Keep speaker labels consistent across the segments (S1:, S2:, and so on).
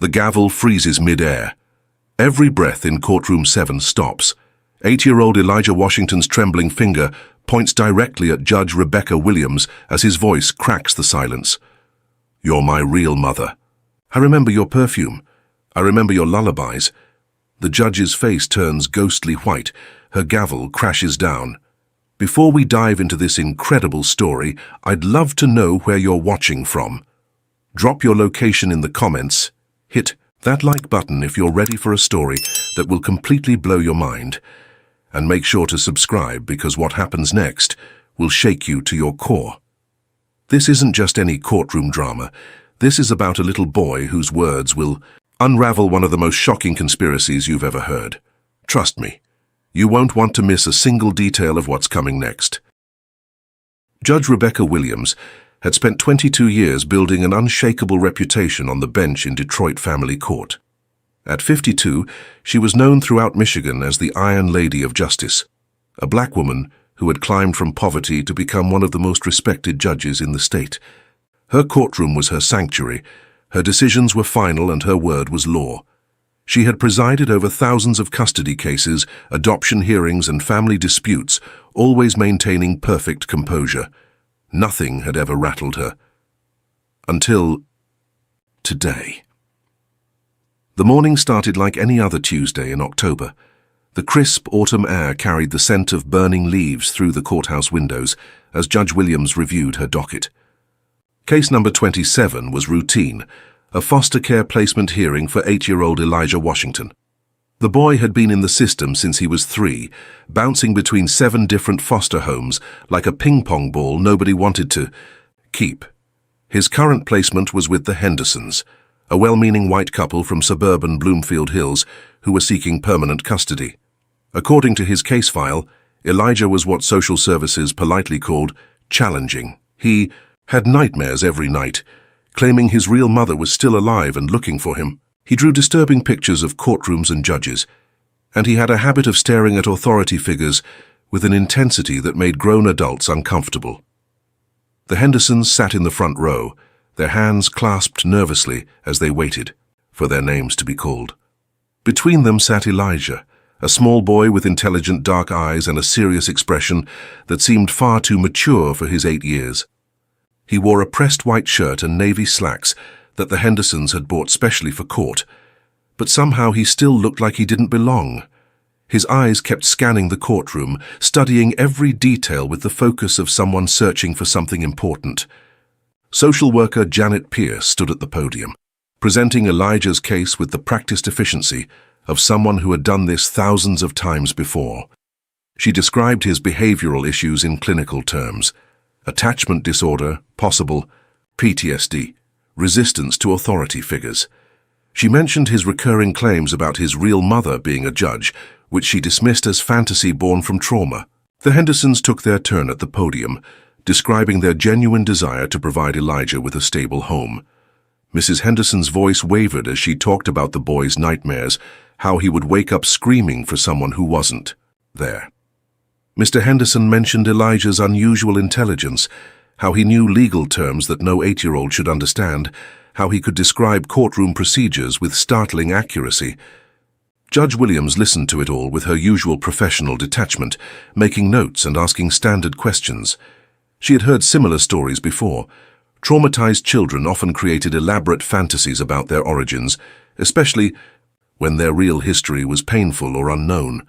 S1: The gavel freezes mid-air. Every breath in Courtroom 7 stops. 8-year-old Elijah Washington's trembling finger points directly at Judge Rebecca Williams as his voice cracks the silence. "You're my real mother. I remember your perfume. I remember your lullabies." The judge's face turns ghostly white. Her gavel crashes down. "Before we dive into this incredible story, I'd love to know where you're watching from. Drop your location in the comments. Hit that like button if you're ready for a story that will completely blow your mind. And make sure to subscribe, because what happens next will shake you to your core. This isn't just any courtroom drama. This is about a little boy whose words will unravel one of the most shocking conspiracies you've ever heard. Trust me, you won't want to miss a single detail of what's coming next. Judge Rebecca Williams had spent 22 years building an unshakable reputation on the bench in Detroit Family Court. At 52, she was known throughout Michigan as the Iron Lady of Justice, a black woman who had climbed from poverty to become one of the most respected judges in the state. Her courtroom was her sanctuary. Her decisions were final and her word was law. She had presided over thousands of custody cases, adoption hearings, and family disputes, always maintaining perfect composure. Nothing had ever rattled her. Until today. The morning started like any other Tuesday in October. The crisp autumn air carried the scent of burning leaves through the courthouse windows as Judge Williams reviewed her docket. Case number 27 was routine, a foster care placement hearing for 8-year-old Elijah Washington. The boy had been in the system since he was 3, bouncing between 7 different foster homes like a ping-pong ball nobody wanted to keep. His current placement was with the Hendersons, a well-meaning white couple from suburban Bloomfield Hills who were seeking permanent custody. According to his case file, Elijah was what social services politely called challenging. He had nightmares every night, claiming his real mother was still alive and looking for him. He drew disturbing pictures of courtrooms and judges, and he had a habit of staring at authority figures with an intensity that made grown adults uncomfortable. The Hendersons sat in the front row, their hands clasped nervously as they waited for their names to be called. Between them sat Elijah, a small boy with intelligent dark eyes and a serious expression that seemed far too mature for his 8 years. He wore a pressed white shirt and navy slacks that the Hendersons had bought specially for court, but somehow he still looked like he didn't belong. His eyes kept scanning the courtroom, studying every detail with the focus of someone searching for something important. Social worker Janet Pierce stood at the podium, presenting Elijah's case with the practiced efficiency of someone who had done this thousands of times before. She described his behavioral issues in clinical terms: attachment disorder, possible PTSD, resistance to authority figures. She mentioned his recurring claims about his real mother being a judge, which she dismissed as fantasy born from trauma. The Hendersons took their turn at the podium, describing their genuine desire to provide Elijah with a stable home. Mrs. Henderson's voice wavered as she talked about the boy's nightmares, how he would wake up screaming for someone who wasn't there. Mr. Henderson mentioned Elijah's unusual intelligence, how he knew legal terms that no 8-year-old should understand, how he could describe courtroom procedures with startling accuracy. Judge Williams listened to it all with her usual professional detachment, making notes and asking standard questions. She had heard similar stories before. Traumatized children often created elaborate fantasies about their origins, especially when their real history was painful or unknown.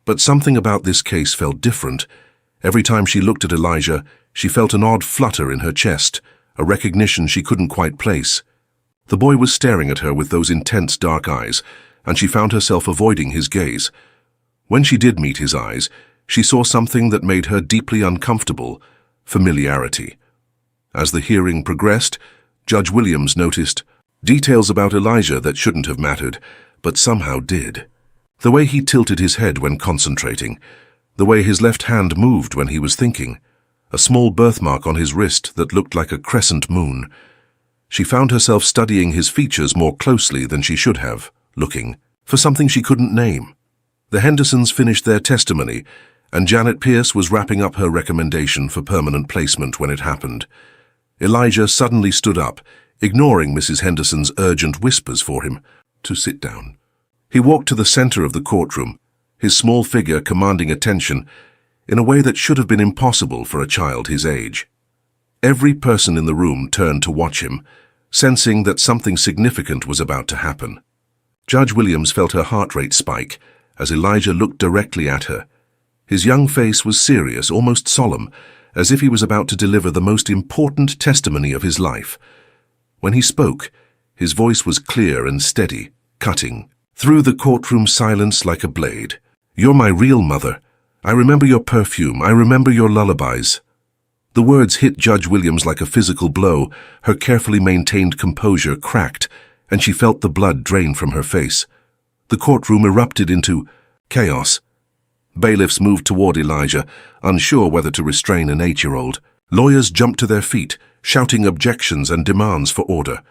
S1: But something about this case felt different. Every time she looked at Elijah, she felt an odd flutter in her chest, a recognition she couldn't quite place. The boy was staring at her with those intense dark eyes, and she found herself avoiding his gaze. When she did meet his eyes, she saw something that made her deeply uncomfortable: familiarity. As the hearing progressed, Judge Williams noticed details about Elijah that shouldn't have mattered, but somehow did. The way he tilted his head when concentrating, the way his left hand moved when he was thinking, a small birthmark on his wrist that looked like a crescent moon. She found herself studying his features more closely than she should have, looking for something she couldn't name. The Hendersons finished their testimony, and Janet Pierce was wrapping up her recommendation for permanent placement when it happened. Elijah suddenly stood up, ignoring Mrs. Henderson's urgent whispers for him to sit down. He walked to the center of the courtroom, his small figure commanding attention in a way that should have been impossible for a child his age. Every person in the room turned to watch him, sensing that something significant was about to happen. Judge Williams felt her heart rate spike as Elijah looked directly at her. His young face was serious, almost solemn, as if he was about to deliver the most important testimony of his life. When he spoke, his voice was clear and steady, cutting through the courtroom silence like a blade. "You're my real mother. I remember your perfume. I remember your lullabies." The words hit Judge Williams like a physical blow. Her carefully maintained composure cracked, and she felt the blood drain from her face. The courtroom erupted into chaos. Bailiffs moved toward Elijah, unsure whether to restrain an 8-year-old. Lawyers jumped to their feet, shouting objections and demands for order.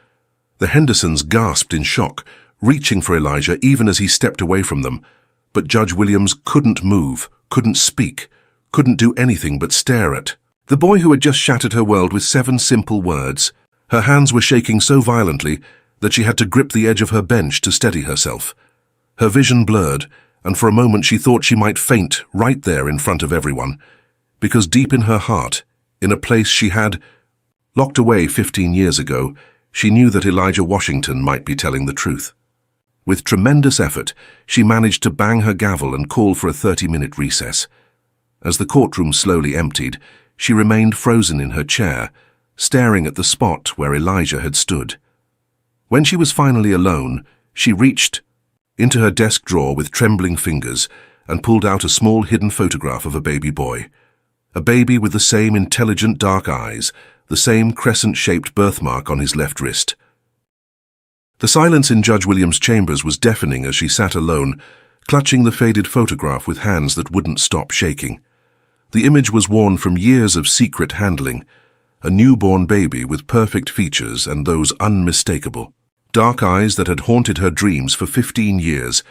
S1: The Hendersons gasped in shock, reaching for Elijah even as he stepped away from them. But Judge Williams couldn't move, couldn't speak, couldn't do anything but stare at the boy who had just shattered her world with 7 simple words. Her hands were shaking so violently that she had to grip the edge of her bench to steady herself. Her vision blurred, and for a moment she thought she might faint right there in front of everyone, because deep in her heart, in a place she had locked away 15 years ago, she knew that Elijah Washington might be telling the truth. With tremendous effort, she managed to bang her gavel and call for a 30-minute recess. As the courtroom slowly emptied, she remained frozen in her chair, staring at the spot where Elijah had stood. When she was finally alone, she reached into her desk drawer with trembling fingers and pulled out a small hidden photograph of a baby boy. A baby with the same intelligent dark eyes, the same crescent-shaped birthmark on his left wrist. The silence in Judge Williams' chambers was deafening as she sat alone, clutching the faded photograph with hands that wouldn't stop shaking. The image was worn from years of secret handling, a newborn baby with perfect features and those unmistakable dark eyes that had haunted her dreams for 15 years.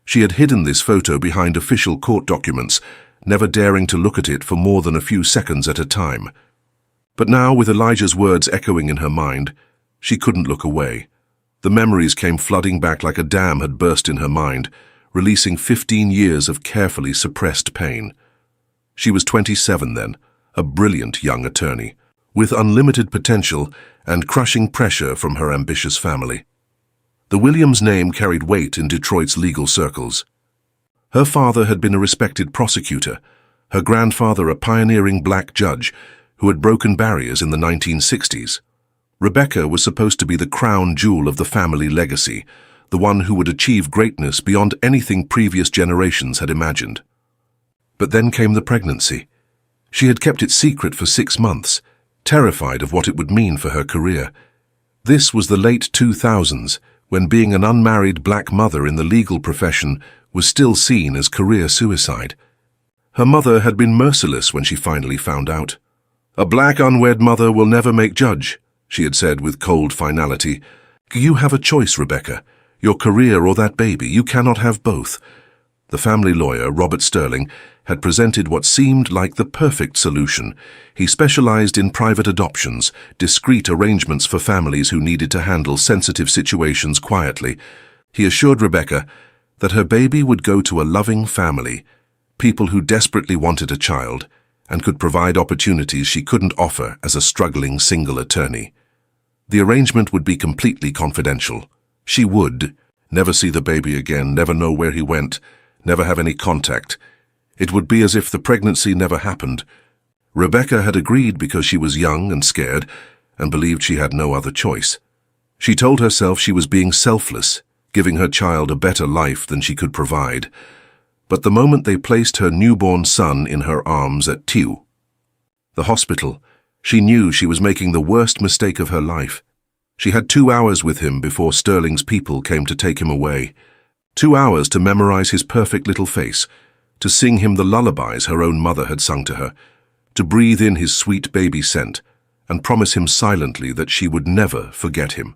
S1: She had hidden this photo behind official court documents, never daring to look at it for more than a few seconds at a time. But now, with Elijah's words echoing in her mind, she couldn't look away. The memories came flooding back like a dam had burst in her mind, releasing 15 years of carefully suppressed pain. She was 27 then, a brilliant young attorney, with unlimited potential and crushing pressure from her ambitious family. The Williams name carried weight in Detroit's legal circles. Her father had been a respected prosecutor, her grandfather a pioneering black judge who had broken barriers in the 1960s. Rebecca was supposed to be the crown jewel of the family legacy, the one who would achieve greatness beyond anything previous generations had imagined. But then came the pregnancy. She had kept it secret for 6 months, terrified of what it would mean for her career. This was the late 2000s, when being an unmarried black mother in the legal profession was still seen as career suicide. Her mother had been merciless when she finally found out. "A black unwed mother will never make judge," she had said with cold finality. "You have a choice, Rebecca. Your career or that baby. You cannot have both." The family lawyer, Robert Sterling, had presented what seemed like the perfect solution. He specialized in private adoptions, discreet arrangements for families who needed to handle sensitive situations quietly. He assured Rebecca that her baby would go to a loving family, people who desperately wanted a child, and could provide opportunities she couldn't offer as a struggling single attorney. The arrangement would be completely confidential. She would never see the baby again, never know where he went, never have any contact. It would be as if the pregnancy never happened. Rebecca had agreed because she was young and scared and believed she had no other choice. She told herself she was being selfless, giving her child a better life than she could provide. But the moment they placed her newborn son in her arms at TU, the hospital, she knew she was making the worst mistake of her life. She had 2 hours with him before Sterling's people came to take him away. 2 hours to memorize his perfect little face, to sing him the lullabies her own mother had sung to her, to breathe in his sweet baby scent, and promise him silently that she would never forget him.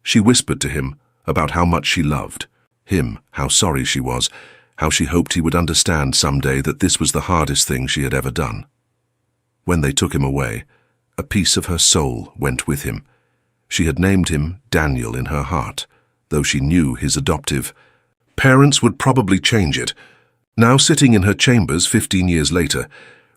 S1: She whispered to him about how much she loved him, how sorry she was, how she hoped he would understand someday that this was the hardest thing she had ever done. When they took him away, a piece of her soul went with him. She had named him Daniel in her heart, though she knew his adoptive parents would probably change it. Now sitting in her chambers 15 years later,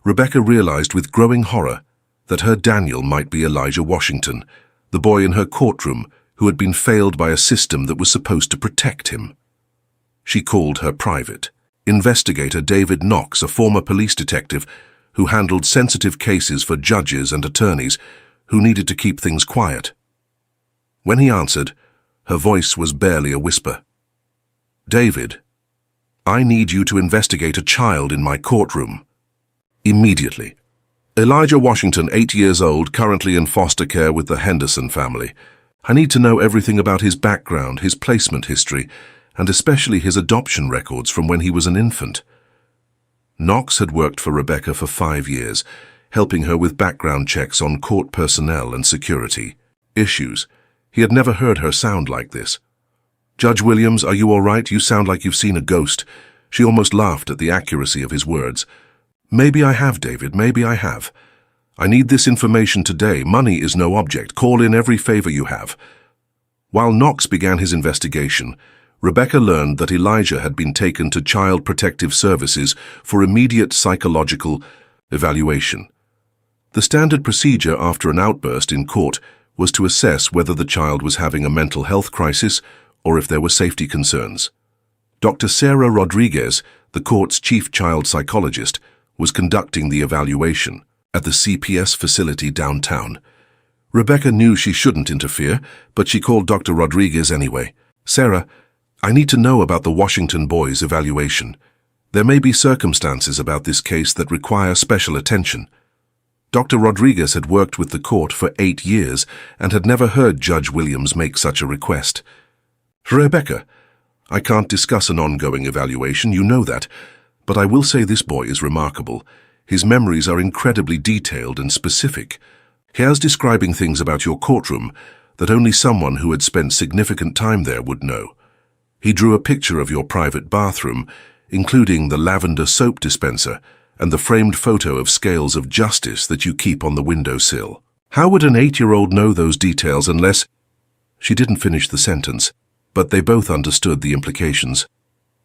S1: Rebecca realized with growing horror that her Daniel might be Elijah Washington, the boy in her courtroom who had been failed by a system that was supposed to protect him. She called her private investigator David Knox, a former police detective who handled sensitive cases for judges and attorneys who needed to keep things quiet. When he answered, her voice was barely a whisper. "David, I need you to investigate a child in my courtroom. Immediately. Elijah Washington, 8 years old, currently in foster care with the Henderson family. I need to know everything about his background, his placement history, and especially his adoption records from when he was an infant." Knox had worked for Rebecca for 5 years, helping her with background checks on court personnel and security issues. He had never heard her sound like this. "Judge Williams, are you all right? You sound like you've seen a ghost." She almost laughed at the accuracy of his words. "Maybe I have, David, maybe I have. I need this information today. Money is no object. Call in every favor you have." While Knox began his investigation, Rebecca learned that Elijah had been taken to Child Protective Services for immediate psychological evaluation. The standard procedure after an outburst in court was to assess whether the child was having a mental health crisis or if there were safety concerns. Dr. Sarah Rodriguez, the court's chief child psychologist, was conducting the evaluation at the CPS facility downtown. Rebecca knew she shouldn't interfere, but she called Dr. Rodriguez anyway. "Sarah, I need to know about the Washington boys' evaluation. There may be circumstances about this case that require special attention." Dr. Rodriguez had worked with the court for 8 years and had never heard Judge Williams make such a request. "Rebecca, I can't discuss an ongoing evaluation, you know that, but I will say this boy is remarkable. His memories are incredibly detailed and specific. He is describing things about your courtroom that only someone who had spent significant time there would know. He drew a picture of your private bathroom, including the lavender soap dispenser and the framed photo of scales of justice that you keep on the windowsill. How would an 8-year-old know those details unless—" She didn't finish the sentence, but they both understood the implications.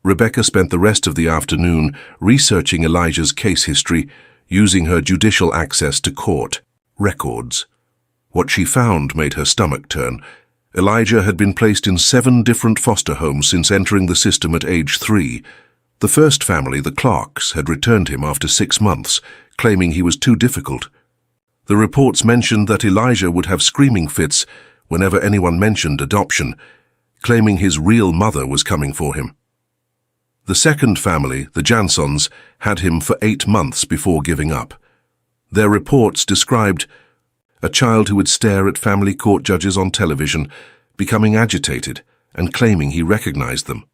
S1: Rebecca spent the rest of the afternoon researching Elijah's case history, using her judicial access to court records. What she found made her stomach turn. Elijah had been placed in 7 different foster homes since entering the system at age 3. The first family, the Clarks, had returned him after 6 months, claiming he was too difficult. The reports mentioned that Elijah would have screaming fits whenever anyone mentioned adoption, claiming his real mother was coming for him. The second family, the Jansons, had him for 8 months before giving up. Their reports described a child who would stare at family court judges on television, becoming agitated and claiming he recognized them.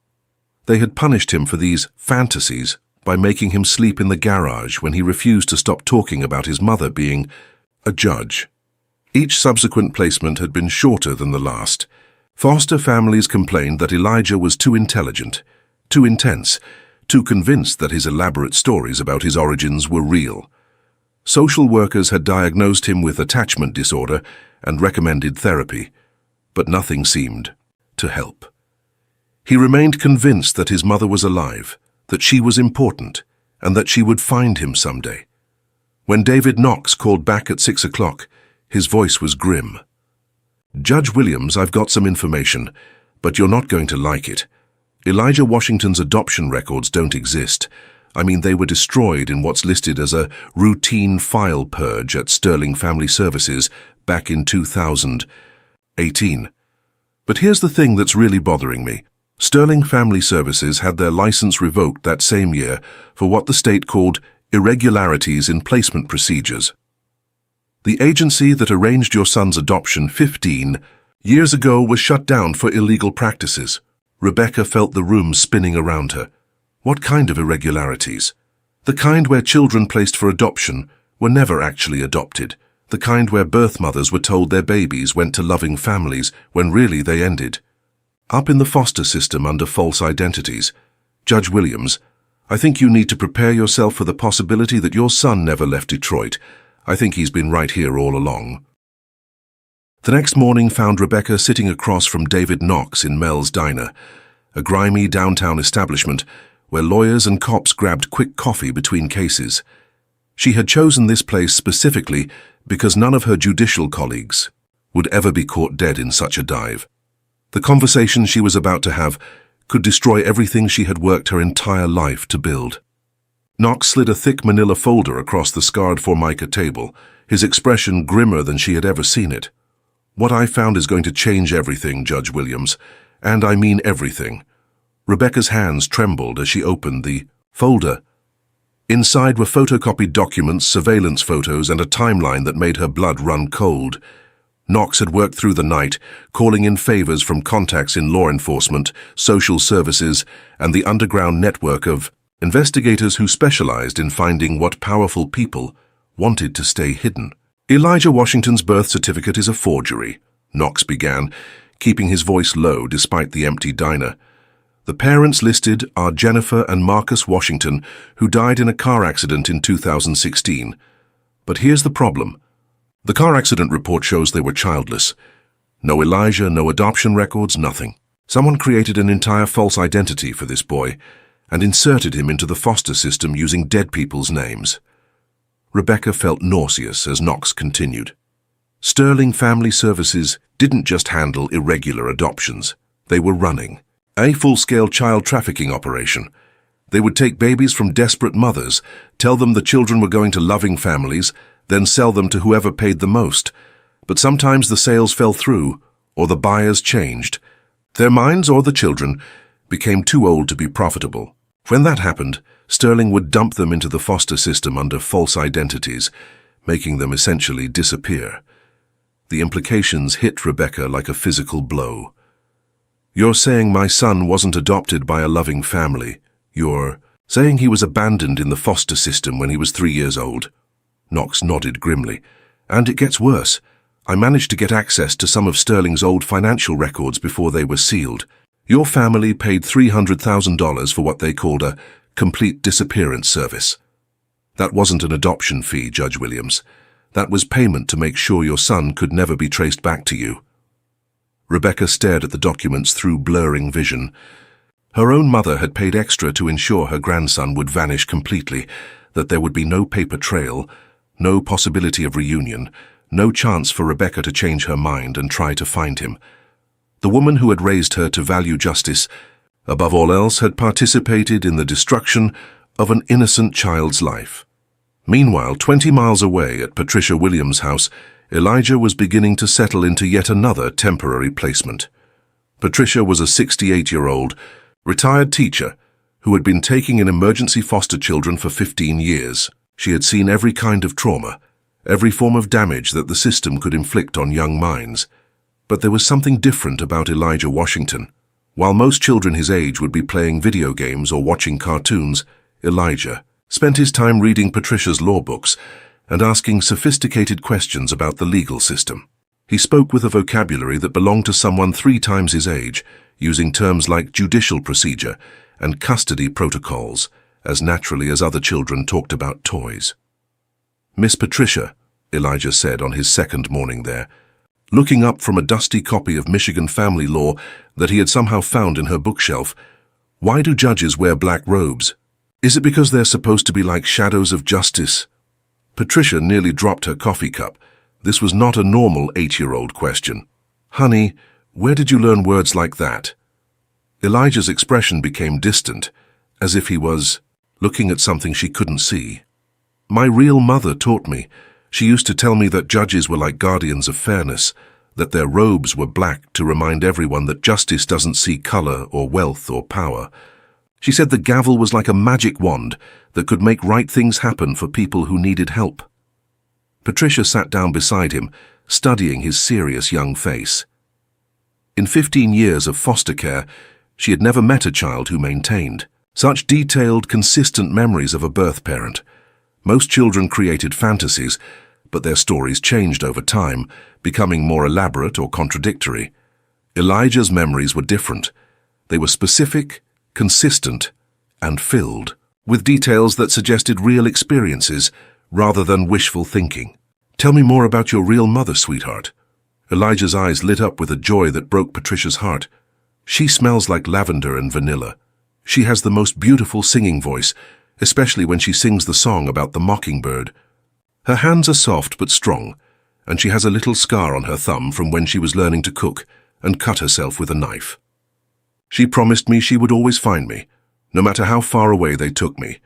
S1: They had punished him for these fantasies by making him sleep in the garage when he refused to stop talking about his mother being a judge. Each subsequent placement had been shorter than the last. Foster families complained that Elijah was too intelligent, too intense, too convinced that his elaborate stories about his origins were real. Social workers had diagnosed him with attachment disorder and recommended therapy, but nothing seemed to help. He remained convinced that his mother was alive, that she was important, and that she would find him someday. When David Knox called back at 6 o'clock, his voice was grim. "Judge Williams, I've got some information, but you're not going to like it. Elijah Washington's adoption records don't exist. I mean, they were destroyed in what's listed as a routine file purge at Sterling Family Services back in 2018. But here's the thing that's really bothering me. Sterling Family Services had their license revoked that same year for what the state called irregularities in placement procedures. The agency that arranged your son's adoption 15 years ago was shut down for illegal practices." Rebecca felt the room spinning around her. What kind of irregularities? The kind where children placed for adoption were never actually adopted. The kind where birth mothers were told their babies went to loving families when really they ended up in the foster system under false identities. "Judge Williams, I think you need to prepare yourself for the possibility that your son never left Detroit. I think he's been right here all along." The next morning found Rebecca sitting across from David Knox in Mel's Diner, a grimy downtown establishment where lawyers and cops grabbed quick coffee between cases. She had chosen this place specifically because none of her judicial colleagues would ever be caught dead in such a dive. The conversation she was about to have could destroy everything she had worked her entire life to build. Knox slid a thick manila folder across the scarred Formica table, his expression grimmer than she had ever seen it. "What I found is going to change everything, Judge Williams, and I mean everything." Rebecca's hands trembled as she opened the folder. Inside were photocopied documents, surveillance photos, and a timeline that made her blood run cold. Knox had worked through the night, calling in favors from contacts in law enforcement, social services, and the underground network of investigators who specialized in finding what powerful people wanted to stay hidden. "Elijah Washington's birth certificate is a forgery," Knox began, keeping his voice low despite the empty diner. "The parents listed are Jennifer and Marcus Washington, who died in a car accident in 2016. But here's the problem. The car accident report shows they were childless. No Elijah, no adoption records, nothing. Someone created an entire false identity for this boy and inserted him into the foster system using dead people's names." Rebecca felt nauseous as Knox continued. Sterling Family Services didn't just handle irregular adoptions. They were running a full-scale child trafficking operation. They would take babies from desperate mothers, tell them the children were going to loving families, then sell them to whoever paid the most. But sometimes the sales fell through, or the buyers changed. Their minds, or the children, became too old to be profitable. When that happened, Sterling would dump them into the foster system under false identities, making them essentially disappear. The implications hit Rebecca like a physical blow. "You're saying my son wasn't adopted by a loving family. You're saying he was abandoned in the foster system when he was 3 years old?" Knox nodded grimly. "And it gets worse. I managed to get access to some of Sterling's old financial records before they were sealed. Your family paid $300,000 for what they called a complete disappearance service. That wasn't an adoption fee, Judge Williams. That was payment to make sure your son could never be traced back to you." Rebecca stared at the documents through blurring vision. Her own mother had paid extra to ensure her grandson would vanish completely, that there would be no paper trail, no possibility of reunion, no chance for Rebecca to change her mind and try to find him. The woman who had raised her to value justice, above all else, had participated in the destruction of an innocent child's life. Meanwhile, 20 miles away at Patricia Williams' house, Elijah was beginning to settle into yet another temporary placement. Patricia was a 68-year-old, retired teacher who had been taking in emergency foster children for 15 years. She had seen every kind of trauma, every form of damage that the system could inflict on young minds. But there was something different about Elijah Washington. While most children his age would be playing video games or watching cartoons, Elijah spent his time reading Patricia's law books and asking sophisticated questions about the legal system. He spoke with a vocabulary that belonged to someone 3 times his age, using terms like judicial procedure and custody protocols as naturally as other children talked about toys. "Miss Patricia," Elijah said on his second morning there, looking up from a dusty copy of Michigan family law that he had somehow found in her bookshelf, "why do judges wear black robes? Is it because they're supposed to be like shadows of justice?" Patricia nearly dropped her coffee cup. This was not a normal 8-year-old question. "Honey, where did you learn words like that?" Elijah's expression became distant, as if he was looking at something she couldn't see. "My real mother taught me. She used to tell me that judges were like guardians of fairness, that their robes were black to remind everyone that justice doesn't see color or wealth or power. She said the gavel was like a magic wand that could make right things happen for people who needed help." Patricia sat down beside him, studying his serious young face. In 15 years of foster care, she had never met a child who maintained such detailed, consistent memories of a birth parent. Most children created fantasies, but their stories changed over time, becoming more elaborate or contradictory. Elijah's memories were different. They were specific, consistent, and filled with details that suggested real experiences rather than wishful thinking. "Tell me more about your real mother, sweetheart." Elijah's eyes lit up with a joy that broke Patricia's heart. She smells like lavender and vanilla. She has the most beautiful singing voice, especially when she sings the song about the mockingbird. Her hands are soft but strong, and she has a little scar on her thumb from when she was learning to cook and cut herself with a knife. She promised me she would always find me, no matter how far away they took me.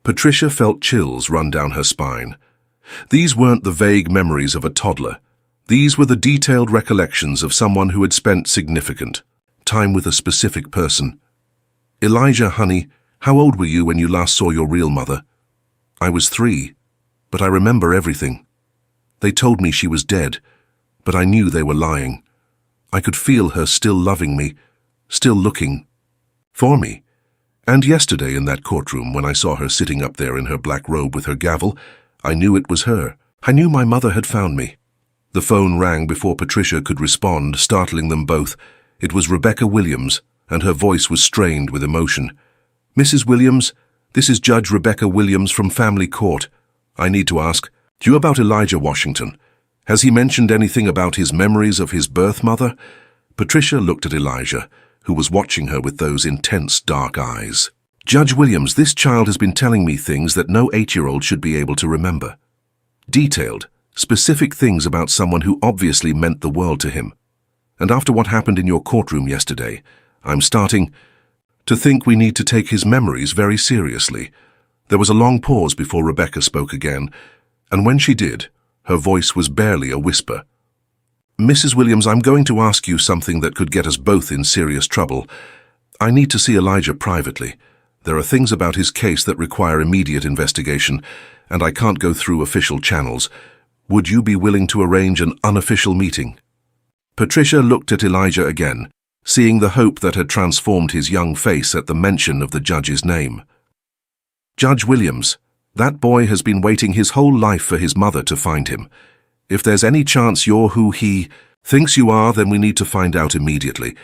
S1: Patricia felt chills run down her spine. These weren't the vague memories of a toddler. These were the detailed recollections of someone who had spent significant time with a specific person. Elijah, honey, how old were you when you last saw your real mother? I was 3, but I remember everything. They told me she was dead, but I knew they were lying. I could feel her still loving me, still looking for me. And yesterday in that courtroom, when I saw her sitting up there in her black robe with her gavel, I knew it was her. I knew my mother had found me. The phone rang before Patricia could respond, startling them both. It was Rebecca Williams, and her voice was strained with emotion. Mrs. Williams, this is Judge Rebecca Williams from Family Court. I need to ask you about Elijah Washington. Has he mentioned anything about his memories of his birth mother? Patricia looked at Elijah, who was watching her with those intense dark eyes. Judge Williams, this child has been telling me things that no 8-year-old should be able to remember. Detailed, specific things about someone who obviously meant the world to him. And after what happened in your courtroom yesterday, I'm starting to think we need to take his memories very seriously. There was a long pause before Rebecca spoke again, and when she did, her voice was barely a whisper. Mrs. Williams, I'm going to ask you something that could get us both in serious trouble. I need to see Elijah privately. There are things about his case that require immediate investigation, and I can't go through official channels. Would you be willing to arrange an unofficial meeting? Patricia looked at Elijah again, seeing the hope that had transformed his young face at the mention of the judge's name. Judge Williams, that boy has been waiting his whole life for his mother to find him. If there's any chance you're who he thinks you are, then we need to find out immediately.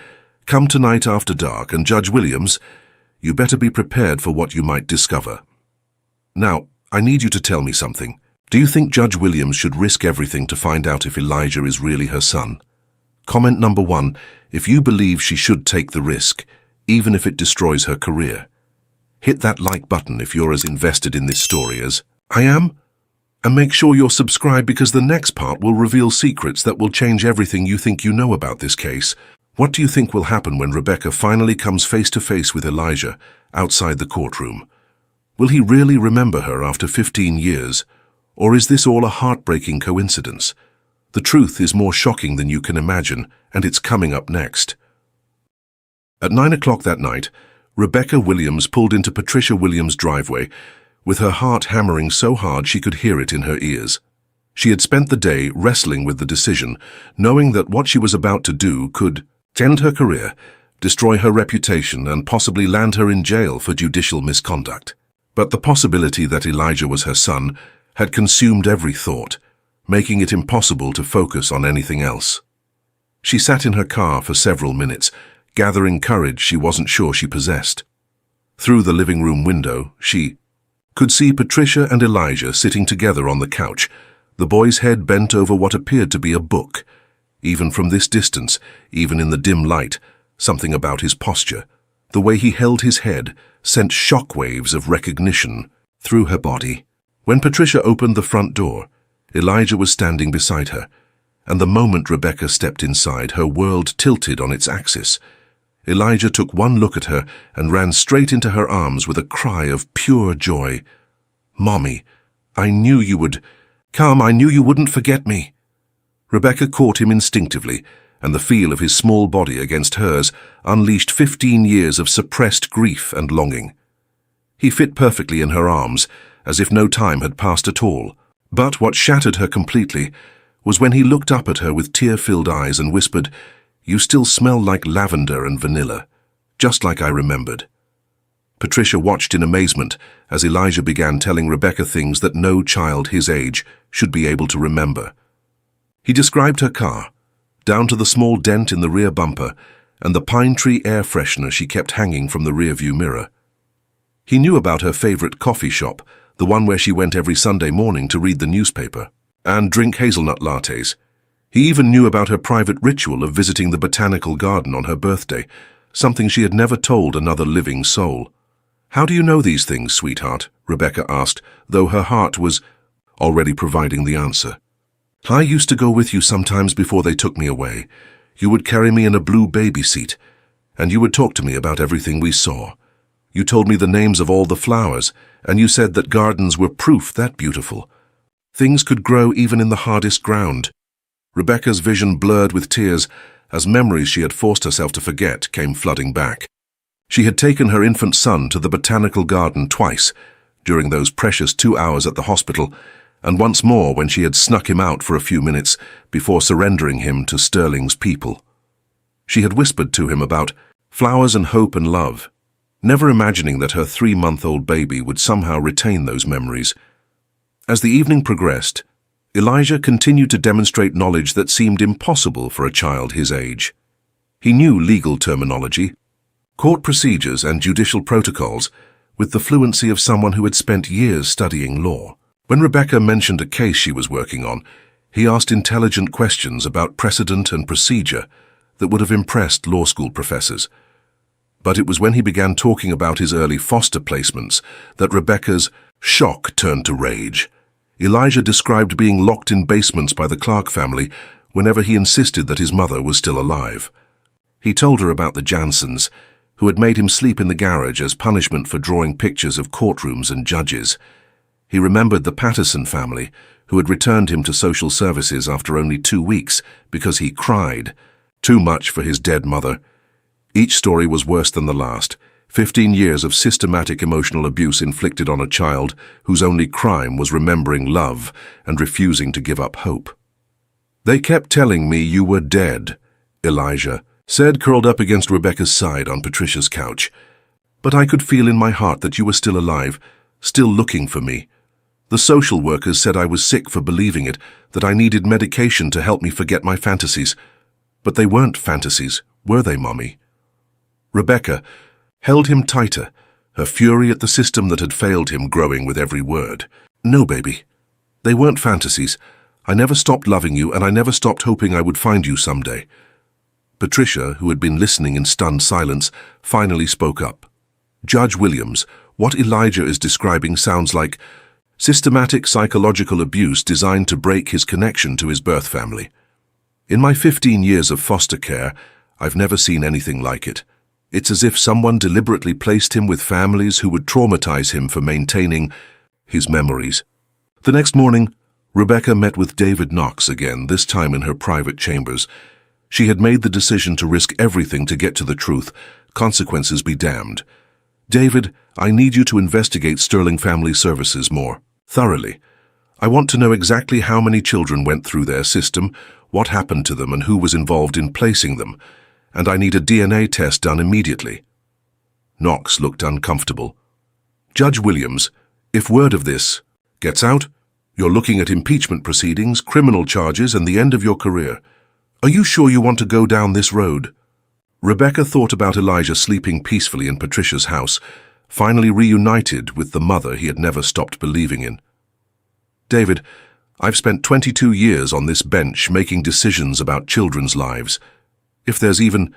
S1: Come tonight after dark, and Judge Williams, you better be prepared for what you might discover. Now, I need you to tell me something. Do you think Judge Williams should risk everything to find out if Elijah is really her son? Comment number 1, if you believe she should take the risk, even if it destroys her career. Hit that like button if you're as invested in this story as I am. And make sure you're subscribed, because the next part will reveal secrets that will change everything you think you know about this case. What do you think will happen when Rebecca finally comes face to face with Elijah outside the courtroom? Will he really remember her after 15 years? Or is this all a heartbreaking coincidence? The truth is more shocking than you can imagine, and it's coming up next. At 9 o'clock that night, Rebecca Williams pulled into Patricia Williams' driveway, with her heart hammering so hard she could hear it in her ears. She had spent the day wrestling with the decision, knowing that what she was about to do could end her career, destroy her reputation, and possibly land her in jail for judicial misconduct. But the possibility that Elijah was her son had consumed every thought, making it impossible to focus on anything else. She sat in her car for several minutes, gathering courage she wasn't sure she possessed. Through the living room window, she could see Patricia and Elijah sitting together on the couch, the boy's head bent over what appeared to be a book. Even from this distance, even in the dim light, something about his posture, the way he held his head, sent shockwaves of recognition through her body. When Patricia opened the front door, Elijah was standing beside her, and the moment Rebecca stepped inside, her world tilted on its axis. Elijah took one look at her and ran straight into her arms with a cry of pure joy. "Mommy, I knew you would come, I knew you wouldn't forget me." Rebecca caught him instinctively, and the feel of his small body against hers unleashed 15 years of suppressed grief and longing. He fit perfectly in her arms, as if no time had passed at all. But what shattered her completely was when he looked up at her with tear-filled eyes and whispered, "You still smell like lavender and vanilla, just like I remembered." Patricia watched in amazement as Elijah began telling Rebecca things that no child his age should be able to remember. He described her car, down to the small dent in the rear bumper and the pine tree air freshener she kept hanging from the rearview mirror. He knew about her favorite coffee shop, the one where she went every Sunday morning to read the newspaper and drink hazelnut lattes. He even knew about her private ritual of visiting the botanical garden on her birthday, something she had never told another living soul. "How do you know these things, sweetheart?" Rebecca asked, though her heart was already providing the answer. "I used to go with you sometimes before they took me away. You would carry me in a blue baby seat, and you would talk to me about everything we saw. You told me the names of all the flowers, and you said that gardens were proof that beautiful. Things could grow even in the hardest ground." Rebecca's vision blurred with tears as memories she had forced herself to forget came flooding back. She had taken her infant son to the botanical garden twice, during those precious 2 hours at the hospital, and once more when she had snuck him out for a few minutes before surrendering him to Sterling's people. She had whispered to him about flowers and hope and love, never imagining that her 3-month-old baby would somehow retain those memories. As the evening progressed, Elijah continued to demonstrate knowledge that seemed impossible for a child his age. He knew legal terminology, court procedures and judicial protocols with the fluency of someone who had spent years studying law. When Rebecca mentioned a case she was working on, he asked intelligent questions about precedent and procedure that would have impressed law school professors. But it was when he began talking about his early foster placements that Rebecca's shock turned to rage. Elijah described being locked in basements by the Clark family whenever he insisted that his mother was still alive. He told her about the Jansons, who had made him sleep in the garage as punishment for drawing pictures of courtrooms and judges. He remembered the Patterson family, who had returned him to social services after only 2 weeks because he cried too much for his dead mother. Each story was worse than the last. 15 years of systematic emotional abuse inflicted on a child whose only crime was remembering love and refusing to give up hope. "They kept telling me you were dead," Elijah said, curled up against Rebecca's side on Patricia's couch. "But I could feel in my heart that you were still alive, still looking for me. The social workers said I was sick for believing it, that I needed medication to help me forget my fantasies. But they weren't fantasies, were they, Mommy?" Rebecca held him tighter, her fury at the system that had failed him growing with every word. "No, baby. They weren't fantasies. I never stopped loving you, and I never stopped hoping I would find you someday." Patricia, who had been listening in stunned silence, finally spoke up. "Judge Williams, what Elijah is describing sounds like systematic psychological abuse designed to break his connection to his birth family. In my 15 years of foster care, I've never seen anything like it. It's as if someone deliberately placed him with families who would traumatize him for maintaining his memories." The next morning, Rebecca met with David Knox again, this time in her private chambers. She had made the decision to risk everything to get to the truth, consequences be damned. "David, I need you to investigate Sterling Family Services more thoroughly. I want to know exactly how many children went through their system, what happened to them and who was involved in placing them. And I need a DNA test done immediately." Knox looked uncomfortable. "Judge Williams, if word of this gets out, you're looking at impeachment proceedings, criminal charges, and the end of your career. Are you sure you want to go down this road?" Rebecca thought about Elijah sleeping peacefully in Patricia's house, finally reunited with the mother he had never stopped believing in. "David, I've spent 22 years on this bench making decisions about children's lives. If there's even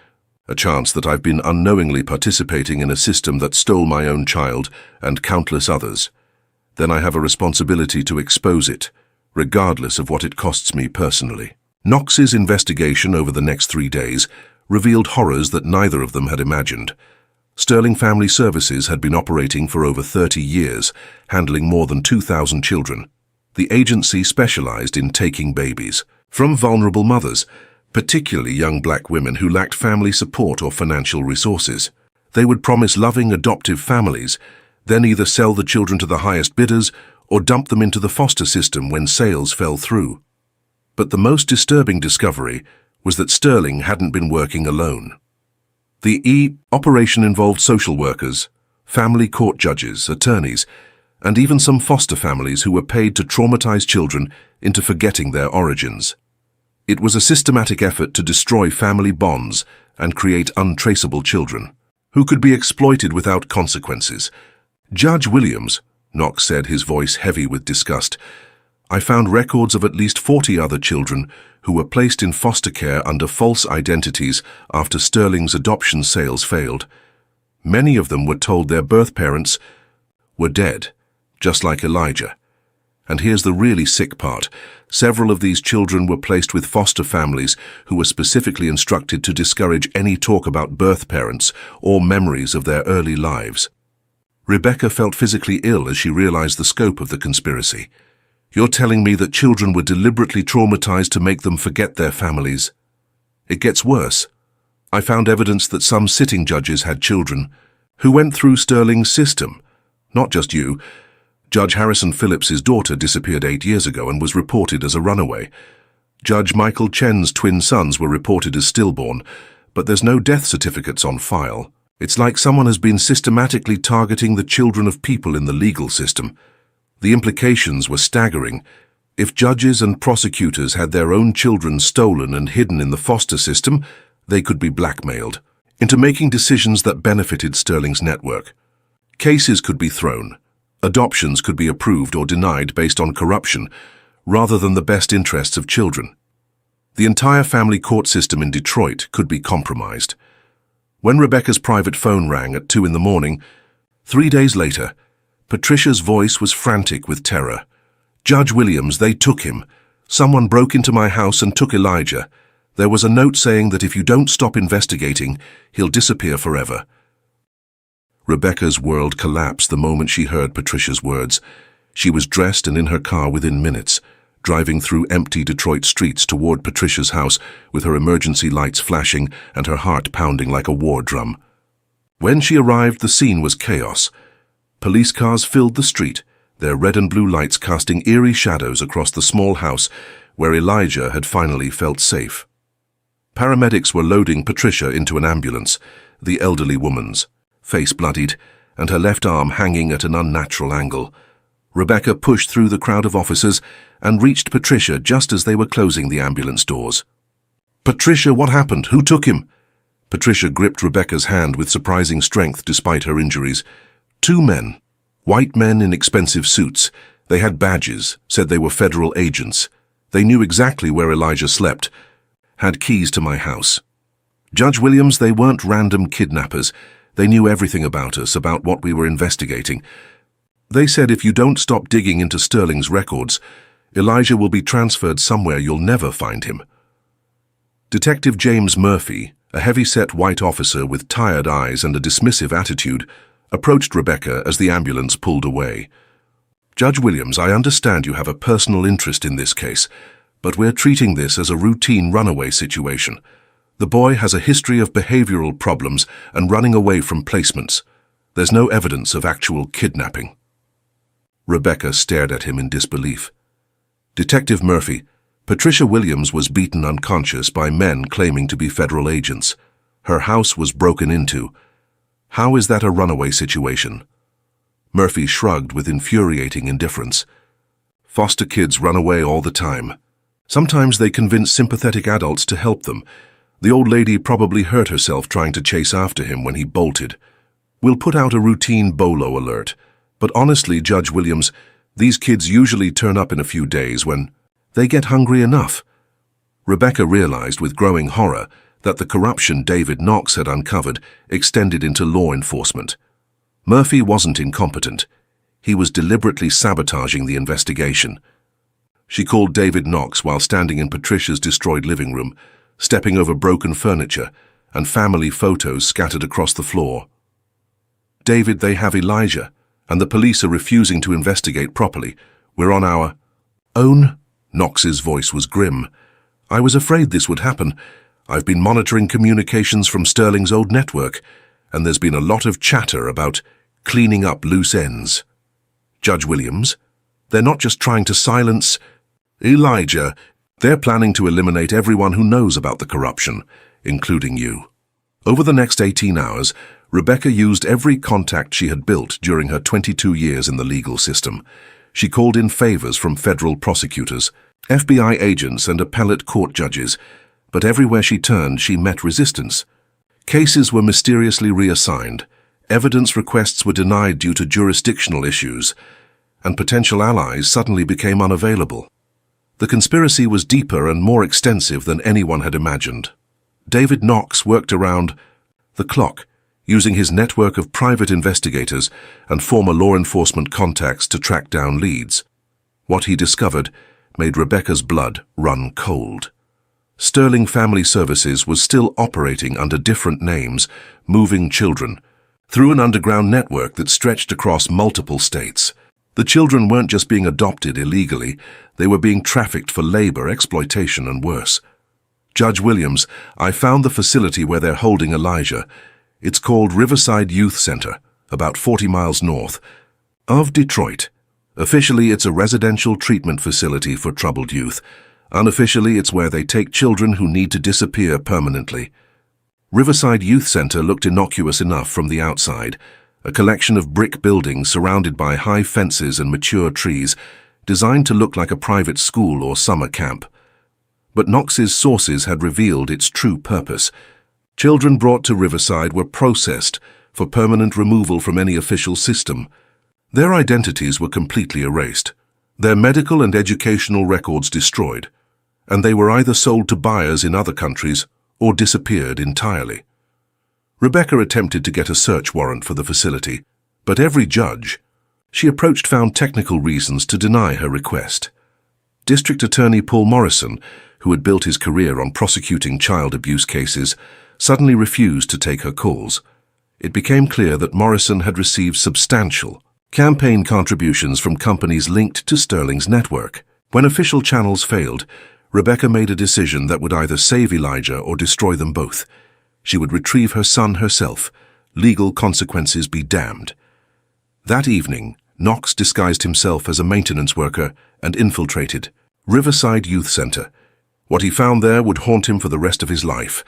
S1: a chance that I've been unknowingly participating in a system that stole my own child and countless others, then I have a responsibility to expose it, regardless of what it costs me personally." Knox's investigation over the next 3 days revealed horrors that neither of them had imagined. Sterling Family Services had been operating for over 30 years, handling more than 2,000 children. The agency specialized in taking babies from vulnerable mothers, particularly young black women who lacked family support or financial resources. They would promise loving adoptive families, then either sell the children to the highest bidders or dump them into the foster system when sales fell through. But the most disturbing discovery was that Sterling hadn't been working alone. The operation involved social workers, family court judges, attorneys, and even some foster families who were paid to traumatize children into forgetting their origins. It was a systematic effort to destroy family bonds and create untraceable children, who could be exploited without consequences. "Judge Williams," Knox said, his voice heavy with disgust, I found records of at least 40 other children who were placed in foster care under false identities after Sterling's adoption sales failed. Many of them were told their birth parents were dead, just like Elijah. And here's the really sick part. Several of these children were placed with foster families who were specifically instructed to discourage any talk about birth parents or memories of their early lives. Rebecca felt physically ill as she realized the scope of the conspiracy. You're telling me that children were deliberately traumatized to make them forget their families? It gets worse. I found evidence that some sitting judges had children who went through Sterling's system. Not just you. Judge Harrison Phillips's daughter disappeared 8 years ago and was reported as a runaway. Judge Michael Chen's twin sons were reported as stillborn, but there's no death certificates on file. It's like someone has been systematically targeting the children of people in the legal system. The implications were staggering. If judges and prosecutors had their own children stolen and hidden in the foster system, they could be blackmailed into making decisions that benefited Sterling's network. Cases could be thrown. Adoptions could be approved or denied based on corruption, rather than the best interests of children. The entire family court system in Detroit could be compromised. When Rebecca's private phone rang at 2 in the morning, 3 days later, Patricia's voice was frantic with terror. Judge Williams, they took him. Someone broke into my house and took Elijah. There was a note saying that if you don't stop investigating, he'll disappear forever. Rebecca's world collapsed the moment she heard Patricia's words. She was dressed and in her car within minutes, driving through empty Detroit streets toward Patricia's house with her emergency lights flashing and her heart pounding like a war drum. When she arrived, the scene was chaos. Police cars filled the street, their red and blue lights casting eerie shadows across the small house where Elijah had finally felt safe. Paramedics were loading Patricia into an ambulance, the elderly woman's, face bloodied, and her left arm hanging at an unnatural angle. Rebecca pushed through the crowd of officers and reached Patricia just as they were closing the ambulance doors. "Patricia, what happened? Who took him?" Patricia gripped Rebecca's hand with surprising strength despite her injuries. 2 men, white men in expensive suits. They had badges, said they were federal agents. They knew exactly where Elijah slept, had keys to my house. Judge Williams, they weren't random kidnappers. They knew everything about us, about what we were investigating. They said if you don't stop digging into Sterling's records, Elijah will be transferred somewhere you'll never find him. Detective James Murphy, a heavy-set white officer with tired eyes and a dismissive attitude, approached Rebecca as the ambulance pulled away. "Judge Williams, I understand you have a personal interest in this case, but we're treating this as a routine runaway situation. The boy has a history of behavioral problems and running away from placements. There's no evidence of actual kidnapping." Rebecca stared at him in disbelief. "Detective Murphy, Patricia Williams was beaten unconscious by men claiming to be federal agents. Her house was broken into. How is that a runaway situation?" Murphy shrugged with infuriating indifference. "Foster kids run away all the time. Sometimes they convince sympathetic adults to help them. The old lady probably hurt herself trying to chase after him when he bolted. We'll put out a routine BOLO alert. But honestly, Judge Williams, these kids usually turn up in a few days when they get hungry enough." Rebecca realized with growing horror that the corruption David Knox had uncovered extended into law enforcement. Murphy wasn't incompetent. He was deliberately sabotaging the investigation. She called David Knox while standing in Patricia's destroyed living room, stepping over broken furniture and family photos scattered across the floor. "David, they have Elijah, and the police are refusing to investigate properly. We're on our own." Knox's voice was grim. "I was afraid this would happen. I've been monitoring communications from Sterling's old network, and there's been a lot of chatter about cleaning up loose ends. Judge Williams, they're not just trying to silence Elijah. They're planning to eliminate everyone who knows about the corruption, including you." Over the next 18 hours, Rebecca used every contact she had built during her 22 years in the legal system. She called in favors from federal prosecutors, FBI agents, and appellate court judges, but everywhere she turned, she met resistance. Cases were mysteriously reassigned, evidence requests were denied due to jurisdictional issues, and potential allies suddenly became unavailable. The conspiracy was deeper and more extensive than anyone had imagined. David Knox worked around the clock, using his network of private investigators and former law enforcement contacts to track down leads. What he discovered made Rebecca's blood run cold. Sterling Family Services was still operating under different names, moving children, through an underground network that stretched across multiple states. The children weren't just being adopted illegally, they were being trafficked for labor, exploitation, and worse. Judge Williams, I found the facility where they're holding Elijah. It's called Riverside Youth Center, about 40 miles north of Detroit. Officially, it's a residential treatment facility for troubled youth. Unofficially, it's where they take children who need to disappear permanently. Riverside Youth Center looked innocuous enough from the outside, a collection of brick buildings surrounded by high fences and mature trees, designed to look like a private school or summer camp. But Knox's sources had revealed its true purpose. Children brought to Riverside were processed for permanent removal from any official system. Their identities were completely erased, their medical and educational records destroyed, and they were either sold to buyers in other countries or disappeared entirely. Rebecca attempted to get a search warrant for the facility, but every judge she approached found technical reasons to deny her request. District Attorney Paul Morrison, who had built his career on prosecuting child abuse cases, suddenly refused to take her calls. It became clear that Morrison had received substantial campaign contributions from companies linked to Sterling's network. When official channels failed, Rebecca made a decision that would either save Elijah or destroy them both. She would retrieve her son herself. Legal consequences be damned. That evening, Knox disguised himself as a maintenance worker and infiltrated Riverside Youth Center. What he found there would haunt him for the rest of his life.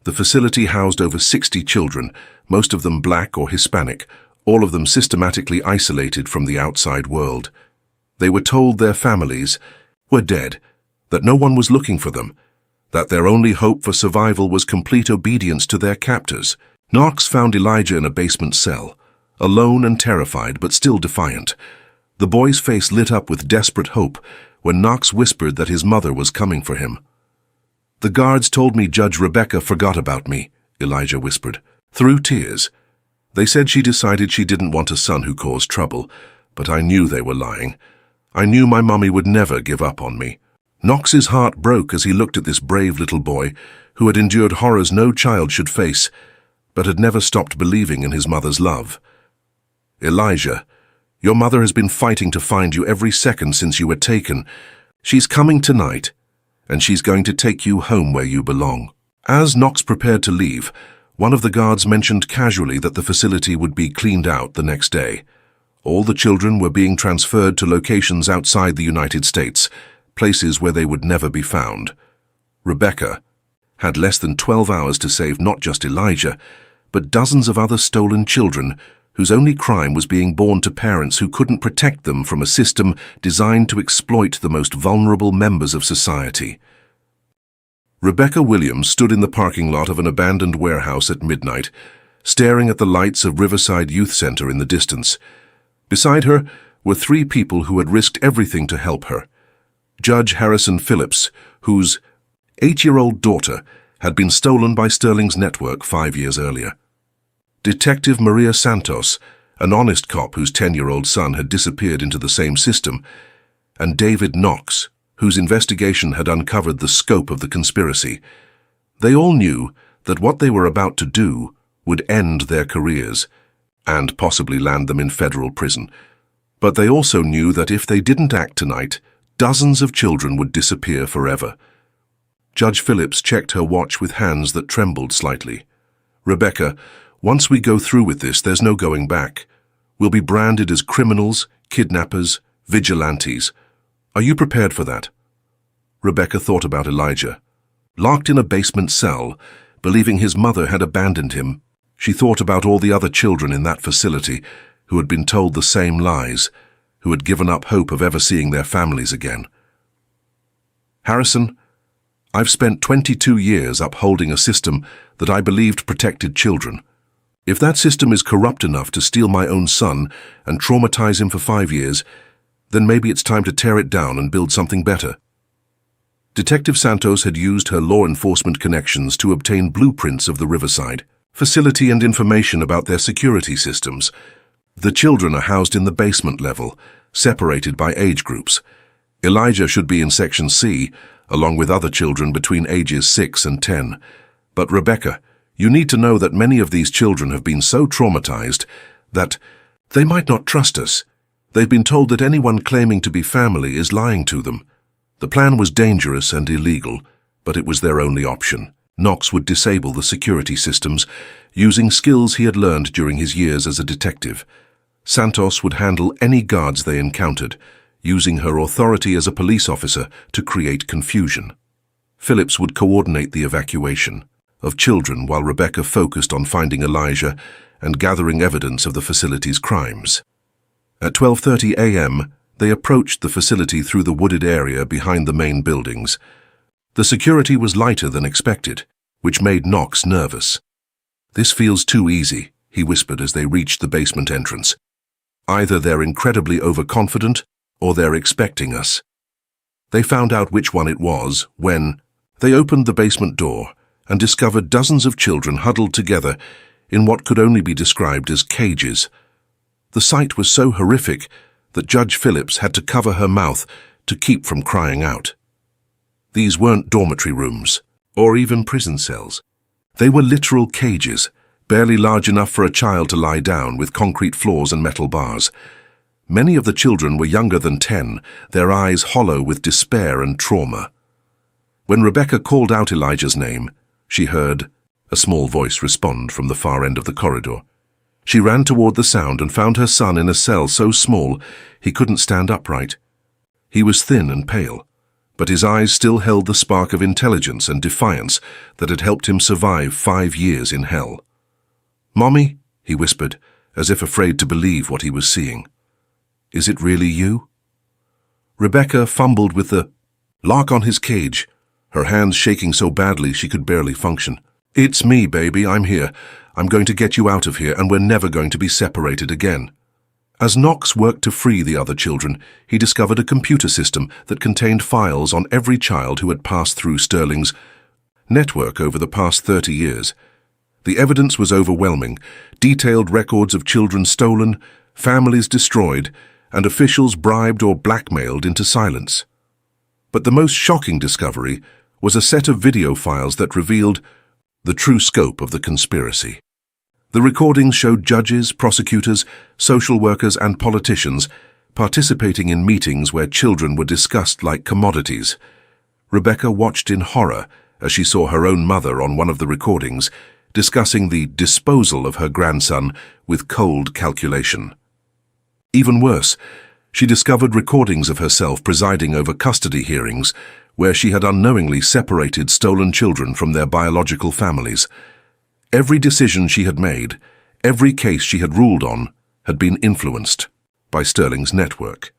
S1: The facility housed over 60 children, most of them black or Hispanic, all of them systematically isolated from the outside world. They were told their families were dead, that no one was looking for them, that their only hope for survival was complete obedience to their captors. Knox found Elijah in a basement cell, alone and terrified but still defiant. The boy's face lit up with desperate hope when Knox whispered that his mother was coming for him. "The guards told me Judge Rebecca forgot about me," Elijah whispered, through tears. "They said she decided she didn't want a son who caused trouble, but I knew they were lying. I knew my mummy would never give up on me." Knox's heart broke as he looked at this brave little boy who had endured horrors no child should face, but had never stopped believing in his mother's love. "Elijah, your mother has been fighting to find you every second since you were taken. She's coming tonight, and she's going to take you home where you belong." As Knox prepared to leave, one of the guards mentioned casually that the facility would be cleaned out the next day. All the children were being transferred to locations outside the United States, places where they would never be found. Rebecca had less than 12 hours to save not just Elijah, but dozens of other stolen children whose only crime was being born to parents who couldn't protect them from a system designed to exploit the most vulnerable members of society. Rebecca Williams stood in the parking lot of an abandoned warehouse at midnight, staring at the lights of Riverside Youth Center in the distance. Beside her were three people who had risked everything to help her. Judge Harrison Phillips, whose 8-year-old daughter had been stolen by Sterling's network 5 years earlier. Detective Maria Santos, an honest cop whose 10-year-old son had disappeared into the same system, and David Knox, whose investigation had uncovered the scope of the conspiracy. They all knew that what they were about to do would end their careers and possibly land them in federal prison. But they also knew that if they didn't act tonight, dozens of children would disappear forever. Judge Phillips checked her watch with hands that trembled slightly. "Rebecca, once we go through with this, there's no going back. We'll be branded as criminals, kidnappers, vigilantes. Are you prepared for that?" Rebecca thought about Elijah. Locked in a basement cell, believing his mother had abandoned him, she thought about all the other children in that facility who had been told the same lies, who had given up hope of ever seeing their families again. "Harrison, I've spent 22 years upholding a system that I believed protected children. If that system is corrupt enough to steal my own son and traumatize him for 5 years, Then maybe it's time to tear it down and build something better. Detective Santos had used her law enforcement connections to obtain blueprints of the Riverside facility and information about their security systems. The children are housed in the basement level, separated by age groups. Elijah should be in Section C, along with other children between ages 6 and 10. But Rebecca, you need to know that many of these children have been so traumatized that they might not trust us. They've been told that anyone claiming to be family is lying to them. The plan was dangerous and illegal, but it was their only option. Knox would disable the security systems, using skills he had learned during his years as a detective. Santos would handle any guards they encountered, using her authority as a police officer to create confusion. Phillips would coordinate the evacuation of children while Rebecca focused on finding Elijah and gathering evidence of the facility's crimes. At 12:30 a.m., they approached the facility through the wooded area behind the main buildings. The security was lighter than expected, which made Knox nervous. "This feels too easy," he whispered as they reached the basement entrance. "Either they're incredibly overconfident or they're expecting us." They found out which one it was when they opened the basement door and discovered dozens of children huddled together in what could only be described as cages. The sight was so horrific that Judge Phillips had to cover her mouth to keep from crying out. These weren't dormitory rooms, or even prison cells. They were literal cages, barely large enough for a child to lie down, with concrete floors and metal bars. Many of the children were younger than 10, their eyes hollow with despair and trauma. When Rebecca called out Elijah's name, she heard a small voice respond from the far end of the corridor. She ran toward the sound and found her son in a cell so small he couldn't stand upright. He was thin and pale, but his eyes still held the spark of intelligence and defiance that had helped him survive 5 years in hell. "Mommy," he whispered, as if afraid to believe what he was seeing. "Is it really you?" Rebecca fumbled with the lock on his cage, her hands shaking so badly she could barely function. "It's me, baby, I'm here. I'm going to get you out of here, and we're never going to be separated again." As Knox worked to free the other children, he discovered a computer system that contained files on every child who had passed through Sterling's network over the past 30 years. The evidence was overwhelming: detailed records of children stolen, families destroyed, and officials bribed or blackmailed into silence. But the most shocking discovery was a set of video files that revealed the true scope of the conspiracy. The recordings showed judges, prosecutors, social workers, and politicians participating in meetings where children were discussed like commodities. Rebecca watched in horror as she saw her own mother on one of the recordings discussing the disposal of her grandson with cold calculation. Even worse, she discovered recordings of herself presiding over custody hearings where she had unknowingly separated stolen children from their biological families. Every decision she had made, every case she had ruled on, had been influenced by Sterling's network.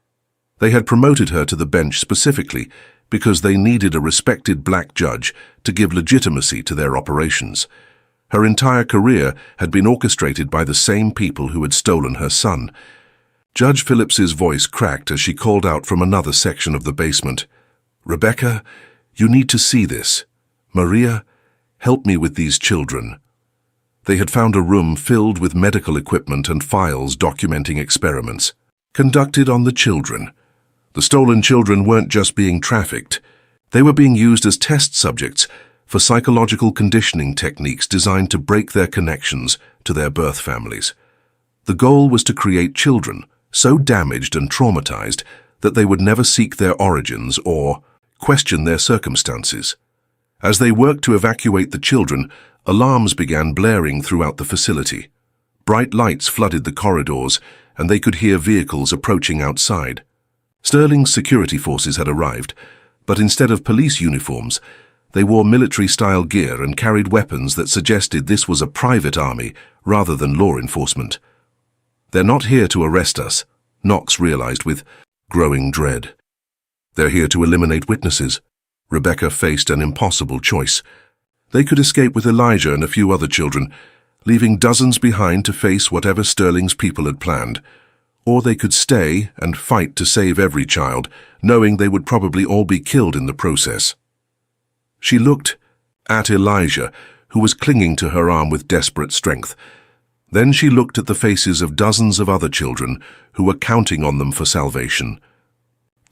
S1: They had promoted her to the bench specifically because they needed a respected black judge to give legitimacy to their operations. Her entire career had been orchestrated by the same people who had stolen her son. Judge Phillips's voice cracked as she called out from another section of the basement. "Rebecca, you need to see this. Maria, help me with these children." They had found a room filled with medical equipment and files documenting experiments conducted on the children. The stolen children weren't just being trafficked. They were being used as test subjects for psychological conditioning techniques designed to break their connections to their birth families. The goal was to create children so damaged and traumatized that they would never seek their origins or question their circumstances. As they worked to evacuate the children, alarms began blaring throughout the facility. Bright lights flooded the corridors, and they could hear vehicles approaching outside. Sterling's security forces had arrived, but instead of police uniforms, they wore military-style gear and carried weapons that suggested this was a private army rather than law enforcement. "They're not here to arrest us," Knox realized with growing dread. "They're here to eliminate witnesses." Rebecca faced an impossible choice. They could escape with Elijah and a few other children, leaving dozens behind to face whatever Sterling's people had planned, Or they could stay and fight to save every child, knowing they would probably all be killed in the process. She looked at Elijah, who was clinging to her arm with desperate strength. Then she looked at the faces of dozens of other children who were counting on them for salvation.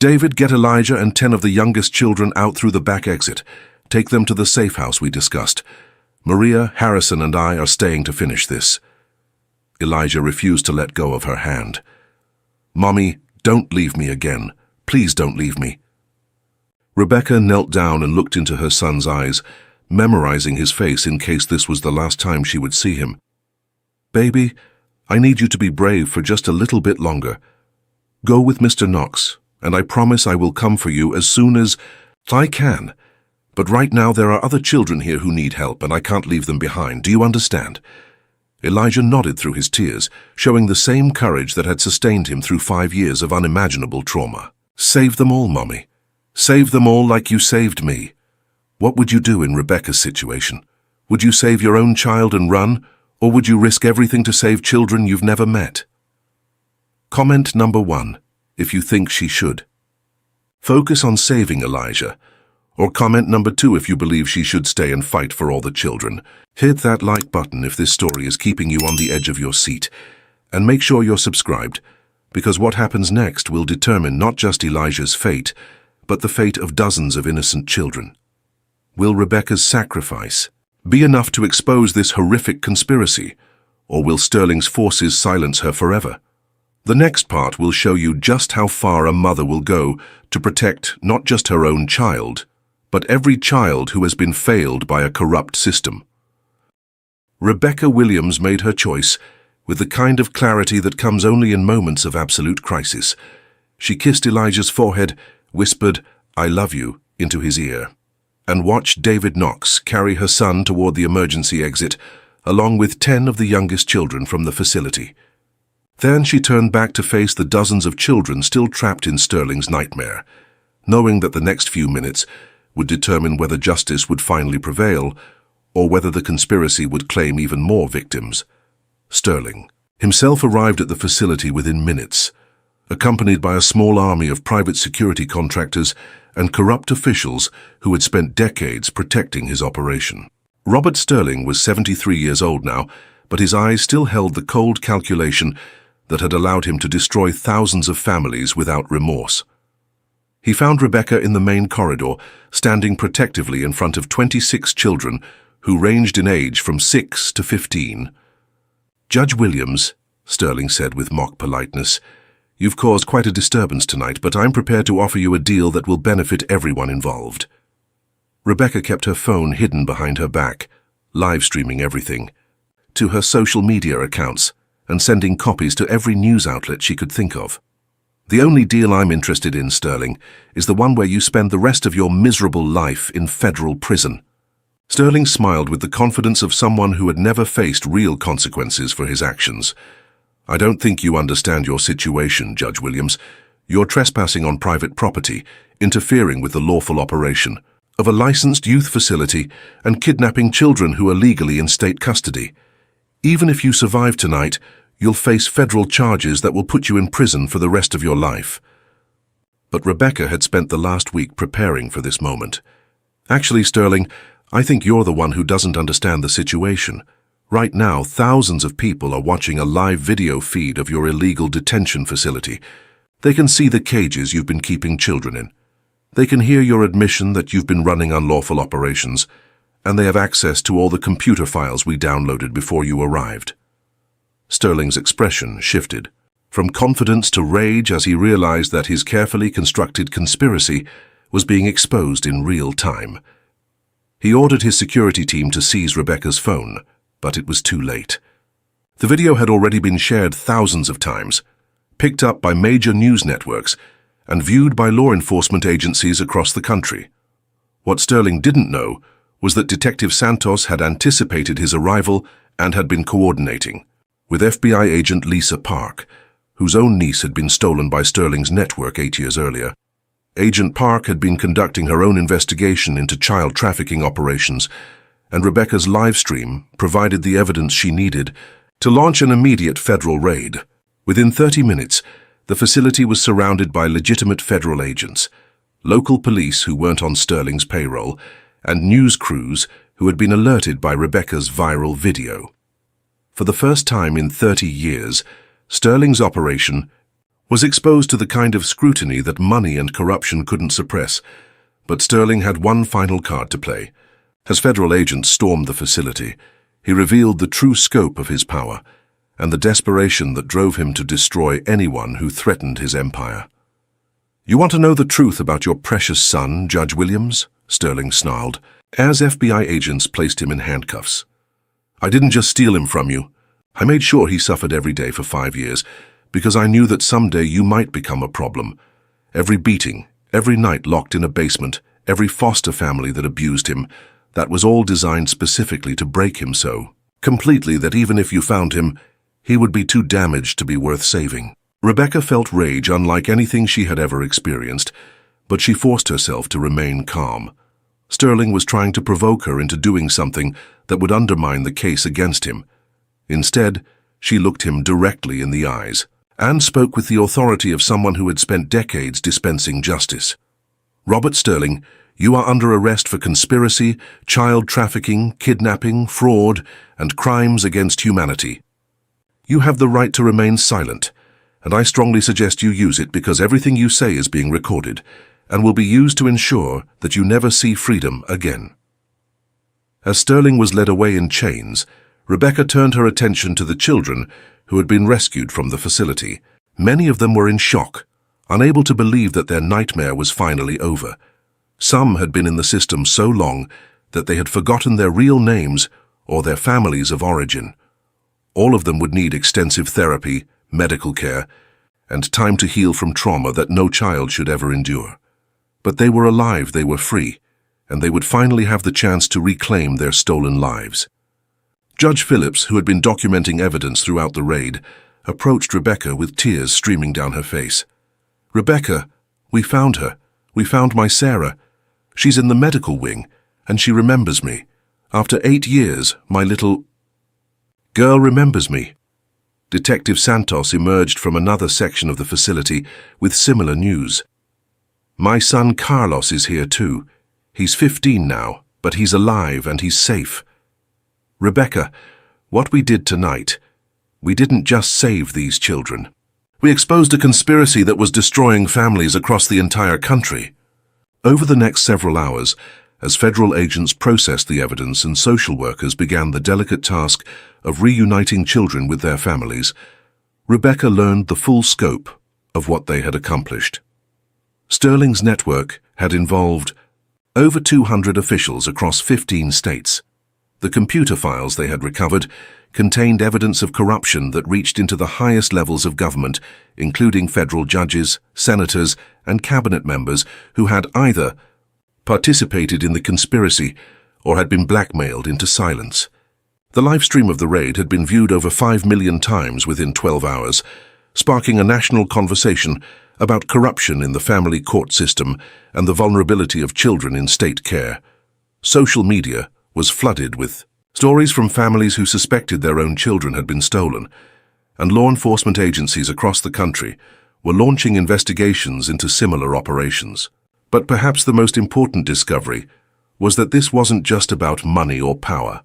S1: "David, get Elijah and 10 of the youngest children out through the back exit. Take them to the safe house we discussed. Maria, Harrison, and I are staying to finish this." Elijah refused to let go of her hand. "Mommy, don't leave me again. Please don't leave me." Rebecca knelt down and looked into her son's eyes, memorizing his face in case this was the last time she would see him. "Baby, I need you to be brave for just a little bit longer. Go with Mr. Knox, and I promise I will come for you as soon as I can. But right now there are other children here who need help, and I can't leave them behind. Do you understand?" Elijah nodded through his tears, showing the same courage that had sustained him through 5 years of unimaginable trauma. "Save them all, Mommy. Save them all like you saved me." What would you do in Rebecca's situation? Would you save your own child and run, or would you risk everything to save children you've never met? Comment number 1, if you think she should. Focus on saving Elijah. Or comment number 2 if you believe she should stay and fight for all the children. Hit that like button if this story is keeping you on the edge of your seat. And make sure you're subscribed, because what happens next will determine not just Elijah's fate, but the fate of dozens of innocent children. Will Rebecca's sacrifice be enough to expose this horrific conspiracy, or will Sterling's forces silence her forever? The next part will show you just how far a mother will go to protect not just her own child, but every child who has been failed by a corrupt system. Rebecca Williams made her choice with the kind of clarity that comes only in moments of absolute crisis. She kissed Elijah's forehead, whispered, "I love you," into his ear, and watched David Knox carry her son toward the emergency exit, along with 10 of the youngest children from the facility. Then she turned back to face the dozens of children still trapped in Sterling's nightmare, knowing that the next few minutes would determine whether justice would finally prevail or whether the conspiracy would claim even more victims. Sterling himself arrived at the facility within minutes, accompanied by a small army of private security contractors and corrupt officials who had spent decades protecting his operation. Robert Sterling was 73 years old now, but his eyes still held the cold calculation that had allowed him to destroy thousands of families without remorse. He found Rebecca in the main corridor, standing protectively in front of 26 children who ranged in age from 6 to 15. "Judge Williams," Sterling said with mock politeness, "you've caused quite a disturbance tonight, but I'm prepared to offer you a deal that will benefit everyone involved." Rebecca kept her phone hidden behind her back, live-streaming everything, to her social media accounts, and sending copies to every news outlet she could think of. "The only deal I'm interested in, Sterling, is the one where you spend the rest of your miserable life in federal prison." Sterling smiled with the confidence of someone who had never faced real consequences for his actions. "I don't think you understand your situation, Judge Williams. You're trespassing on private property, interfering with the lawful operation of a licensed youth facility, and kidnapping children who are legally in state custody. Even if you survive tonight, you'll face federal charges that will put you in prison for the rest of your life." But Rebecca had spent the last week preparing for this moment. "Actually, Sterling, I think you're the one who doesn't understand the situation. Right now, thousands of people are watching a live video feed of your illegal detention facility. They can see the cages you've been keeping children in. They can hear your admission that you've been running unlawful operations, and they have access to all the computer files we downloaded before you arrived." Sterling's expression shifted from confidence to rage as he realized that his carefully constructed conspiracy was being exposed in real time. He ordered his security team to seize Rebecca's phone, but it was too late. The video had already been shared thousands of times, picked up by major news networks, and viewed by law enforcement agencies across the country. What Sterling didn't know was that Detective Santos had anticipated his arrival and had been coordinating with FBI agent Lisa Park, whose own niece had been stolen by Sterling's network 8 years earlier. Agent Park had been conducting her own investigation into child trafficking operations, and Rebecca's live stream provided the evidence she needed to launch an immediate federal raid. Within 30 minutes, the facility was surrounded by legitimate federal agents, local police who weren't on Sterling's payroll, and news crews who had been alerted by Rebecca's viral video. For the first time in 30 years, Sterling's operation was exposed to the kind of scrutiny that money and corruption couldn't suppress. But Sterling had one final card to play. As federal agents stormed the facility, he revealed the true scope of his power and the desperation that drove him to destroy anyone who threatened his empire. "You want to know the truth about your precious son, Judge Williams?" Sterling snarled, as FBI agents placed him in handcuffs. "I didn't just steal him from you. I made sure he suffered every day for 5 years, because I knew that someday you might become a problem. Every beating, every night locked in a basement, every foster family that abused him, that was all designed specifically to break him so completely that even if you found him, he would be too damaged to be worth saving." Rebecca felt rage unlike anything she had ever experienced, but she forced herself to remain calm. Sterling was trying to provoke her into doing something that would undermine the case against him. Instead, she looked him directly in the eyes and spoke with the authority of someone who had spent decades dispensing justice. "Robert Sterling, you are under arrest for conspiracy, child trafficking, kidnapping, fraud, and crimes against humanity. You have the right to remain silent, and I strongly suggest you use it because everything you say is being recorded and will be used to ensure that you never see freedom again." As Sterling was led away in chains, Rebecca turned her attention to the children who had been rescued from the facility. Many of them were in shock, unable to believe that their nightmare was finally over. Some had been in the system so long that they had forgotten their real names or their families of origin. All of them would need extensive therapy, medical care, and time to heal from trauma that no child should ever endure. But they were alive, they were free, and they would finally have the chance to reclaim their stolen lives. Judge Phillips, who had been documenting evidence throughout the raid, approached Rebecca with tears streaming down her face. "Rebecca, we found her. We found my Sarah. She's in the medical wing, and she remembers me. After 8 years, my little girl remembers me." Detective Santos emerged from another section of the facility with similar news. "My son Carlos is here too. He's 15 now, but he's alive and he's safe. Rebecca, what we did tonight, we didn't just save these children. We exposed a conspiracy that was destroying families across the entire country." Over the next several hours, as federal agents processed the evidence and social workers began the delicate task of reuniting children with their families, Rebecca learned the full scope of what they had accomplished. Sterling's network had involved over 200 officials across 15 states. The computer files they had recovered contained evidence of corruption that reached into the highest levels of government, including federal judges, senators, and cabinet members who had either participated in the conspiracy or had been blackmailed into silence. The live stream of the raid had been viewed over 5 million times within 12 hours, sparking a national conversation about corruption in the family court system and the vulnerability of children in state care. Social media was flooded with stories from families who suspected their own children had been stolen, and law enforcement agencies across the country were launching investigations into similar operations. But perhaps the most important discovery was that this wasn't just about money or power.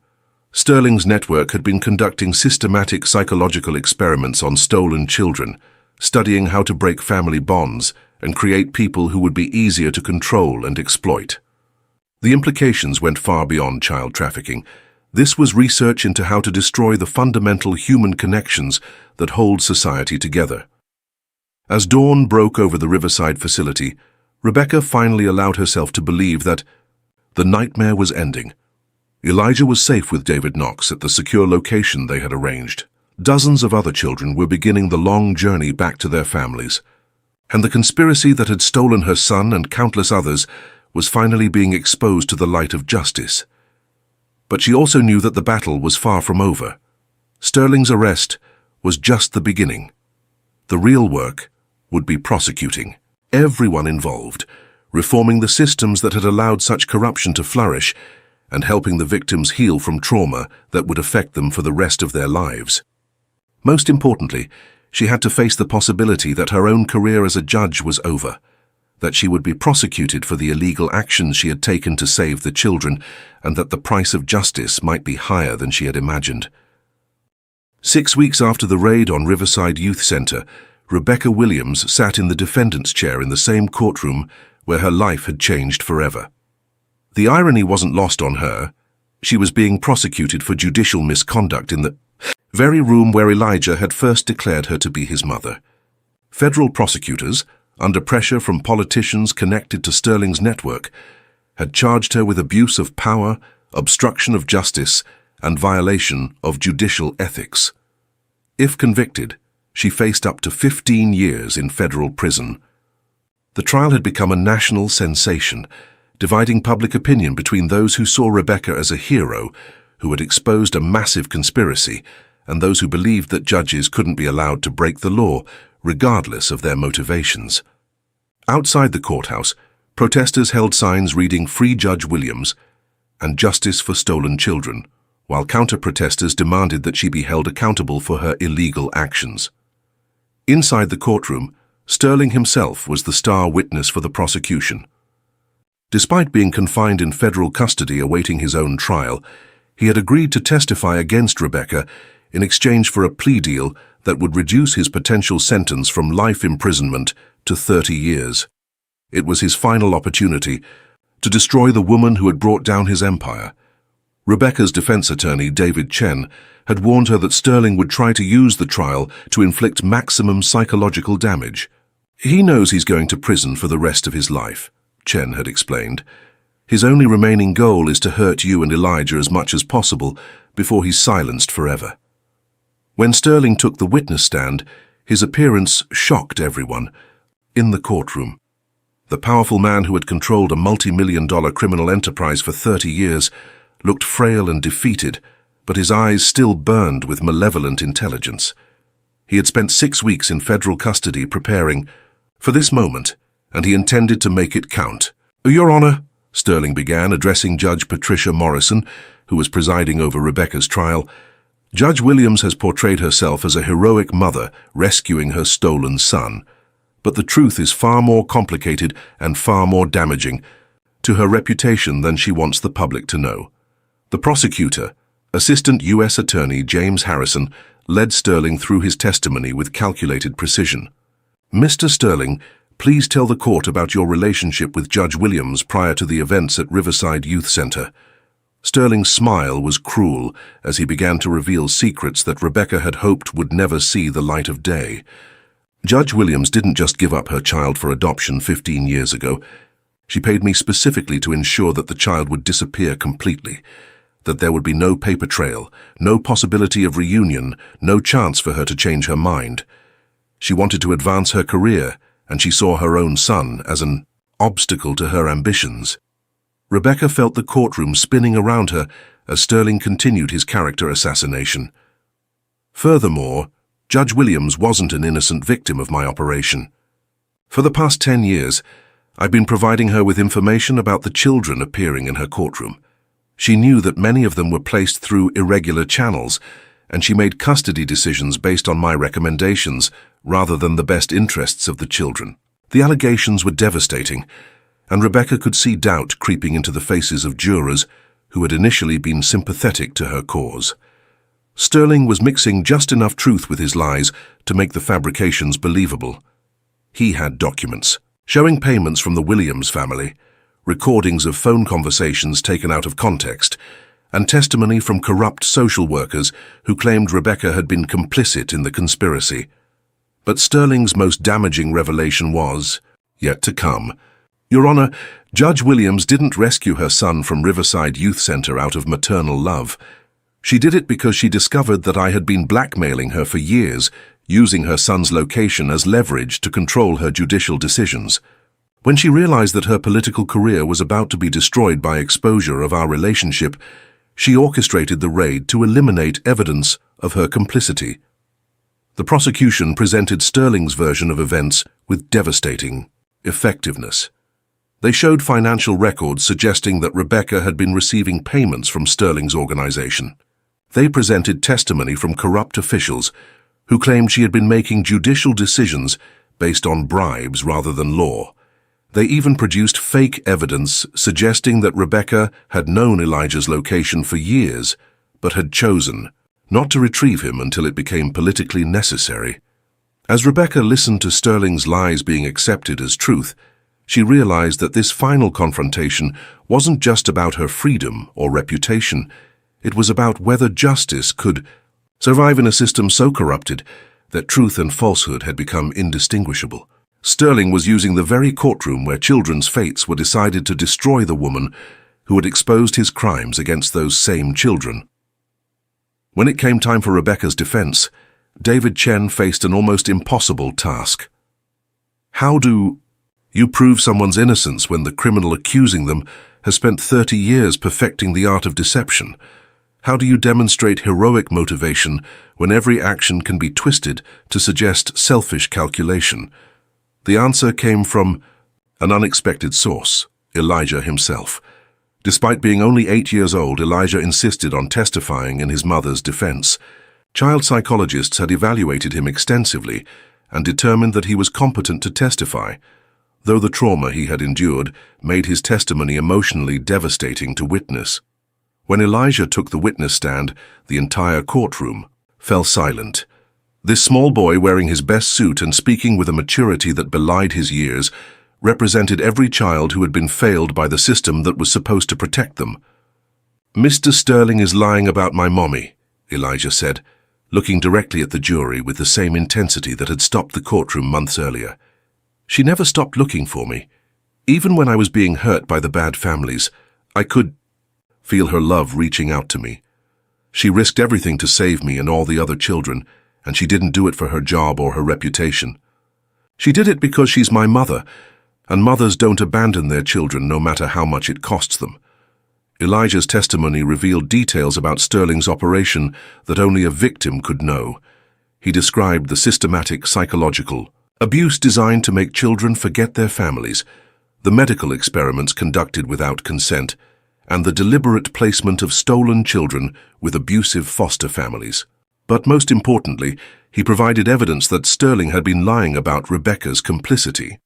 S1: Sterling's network had been conducting systematic psychological experiments on stolen children, studying how to break family bonds and create people who would be easier to control and exploit. The implications went far beyond child trafficking. This was research into how to destroy the fundamental human connections that hold society together. As dawn broke over the Riverside facility, Rebecca finally allowed herself to believe that the nightmare was ending. Elijah was safe with David Knox at the secure location they had arranged. Dozens of other children were beginning the long journey back to their families, and the conspiracy that had stolen her son and countless others was finally being exposed to the light of justice. But she also knew that the battle was far from over. Sterling's arrest was just the beginning. The real work would be prosecuting everyone involved, reforming the systems that had allowed such corruption to flourish, and helping the victims heal from trauma that would affect them for the rest of their lives. Most importantly, She had to face the possibility that her own career as a judge was over, that she would be prosecuted for the illegal actions she had taken to save the children, and that the price of justice might be higher than she had imagined. 6 weeks after the raid on Riverside Youth Center, Rebecca Williams sat in the defendant's chair in the same courtroom where her life had changed forever. The irony wasn't lost on her. She was being prosecuted for judicial misconduct in the very room where Elijah had first declared her to be his mother. Federal prosecutors, under pressure from politicians connected to Sterling's network, had charged her with abuse of power, obstruction of justice, and violation of judicial ethics. If convicted, she faced up to 15 years in federal prison. The trial had become a national sensation, dividing public opinion between those who saw Rebecca as a hero who had exposed a massive conspiracy and those who believed that judges couldn't be allowed to break the law, regardless of their motivations. Outside the courthouse, protesters held signs reading "Free Judge Williams" and "Justice for Stolen Children," while counter-protesters demanded that she be held accountable for her illegal actions. Inside the courtroom, Sterling himself was the star witness for the prosecution. Despite being confined in federal custody awaiting his own trial, he had agreed to testify against Rebecca in exchange for a plea deal that would reduce his potential sentence from life imprisonment to 30 years. It was his final opportunity to destroy the woman who had brought down his empire. Rebecca's defense attorney, David Chen, had warned her that Sterling would try to use the trial to inflict maximum psychological damage. "He knows he's going to prison for the rest of his life," Chen had explained. "His only remaining goal is to hurt you and Elijah as much as possible before he's silenced forever." When Sterling took the witness stand, his appearance shocked everyone in the courtroom. The powerful man who had controlled a multi-million-dollar criminal enterprise for 30 years looked frail and defeated, but his eyes still burned with malevolent intelligence. He had spent 6 weeks in federal custody preparing for this moment, and he intended to make it count. "Your Honor," Sterling began, addressing Judge Patricia Morrison, who was presiding over Rebecca's trial, "Judge Williams has portrayed herself as a heroic mother rescuing her stolen son. But the truth is far more complicated and far more damaging to her reputation than she wants the public to know." The prosecutor, Assistant U.S. Attorney James Harrison, led Sterling through his testimony with calculated precision. "Mr. Sterling, please tell the court about your relationship with Judge Williams prior to the events at Riverside Youth Center." Sterling's smile was cruel as he began to reveal secrets that Rebecca had hoped would never see the light of day. "Judge Williams didn't just give up her child for adoption 15 years ago. She paid me specifically to ensure that the child would disappear completely, that there would be no paper trail, no possibility of reunion, no chance for her to change her mind. She wanted to advance her career, and she saw her own son as an obstacle to her ambitions." Rebecca felt the courtroom spinning around her as Sterling continued his character assassination. "Furthermore, Judge Williams wasn't an innocent victim of my operation. For the past 10 years, I've been providing her with information about the children appearing in her courtroom. She knew that many of them were placed through irregular channels, and she made custody decisions based on my recommendations rather than the best interests of the children." The allegations were devastating, and Rebecca could see doubt creeping into the faces of jurors who had initially been sympathetic to her cause. Sterling was mixing just enough truth with his lies to make the fabrications believable. He had documents showing payments from the Williams family, recordings of phone conversations taken out of context, and testimony from corrupt social workers who claimed Rebecca had been complicit in the conspiracy. But Sterling's most damaging revelation was yet to come. "Your Honor, Judge Williams didn't rescue her son from Riverside Youth Center out of maternal love. She did it because she discovered that I had been blackmailing her for years, using her son's location as leverage to control her judicial decisions. When she realized that her political career was about to be destroyed by exposure of our relationship, she orchestrated the raid to eliminate evidence of her complicity." The prosecution presented Sterling's version of events with devastating effectiveness. They showed financial records suggesting that Rebecca had been receiving payments from Sterling's organization. They presented testimony from corrupt officials who claimed she had been making judicial decisions based on bribes rather than law. They even produced fake evidence suggesting that Rebecca had known Elijah's location for years, but had chosen not to retrieve him until it became politically necessary. As Rebecca listened to Sterling's lies being accepted as truth, she realized that this final confrontation wasn't just about her freedom or reputation. It was about whether justice could survive in a system so corrupted that truth and falsehood had become indistinguishable. Sterling was using the very courtroom where children's fates were decided to destroy the woman who had exposed his crimes against those same children. When it came time for Rebecca's defense, David Chen faced an almost impossible task. How do you prove someone's innocence when the criminal accusing them has spent 30 years perfecting the art of deception? How do you demonstrate heroic motivation when every action can be twisted to suggest selfish calculation? The answer came from an unexpected source, Elijah himself. Despite being only 8 years old, Elijah insisted on testifying in his mother's defense. Child psychologists had evaluated him extensively and determined that he was competent to testify, though the trauma he had endured made his testimony emotionally devastating to witness. When Elijah took the witness stand, the entire courtroom fell silent. This small boy, wearing his best suit and speaking with a maturity that belied his years, represented every child who had been failed by the system that was supposed to protect them. "Mr. Sterling is lying about my mommy," Elijah said, looking directly at the jury with the same intensity that had stopped the courtroom months earlier. "She never stopped looking for me. Even when I was being hurt by the bad families, I could feel her love reaching out to me. She risked everything to save me and all the other children, and she didn't do it for her job or her reputation. She did it because she's my mother, and mothers don't abandon their children no matter how much it costs them." Elijah's testimony revealed details about Sterling's operation that only a victim could know. He described the systematic psychological abuse designed to make children forget their families, the medical experiments conducted without consent, and the deliberate placement of stolen children with abusive foster families. But most importantly, he provided evidence that Sterling had been lying about Rebecca's complicity.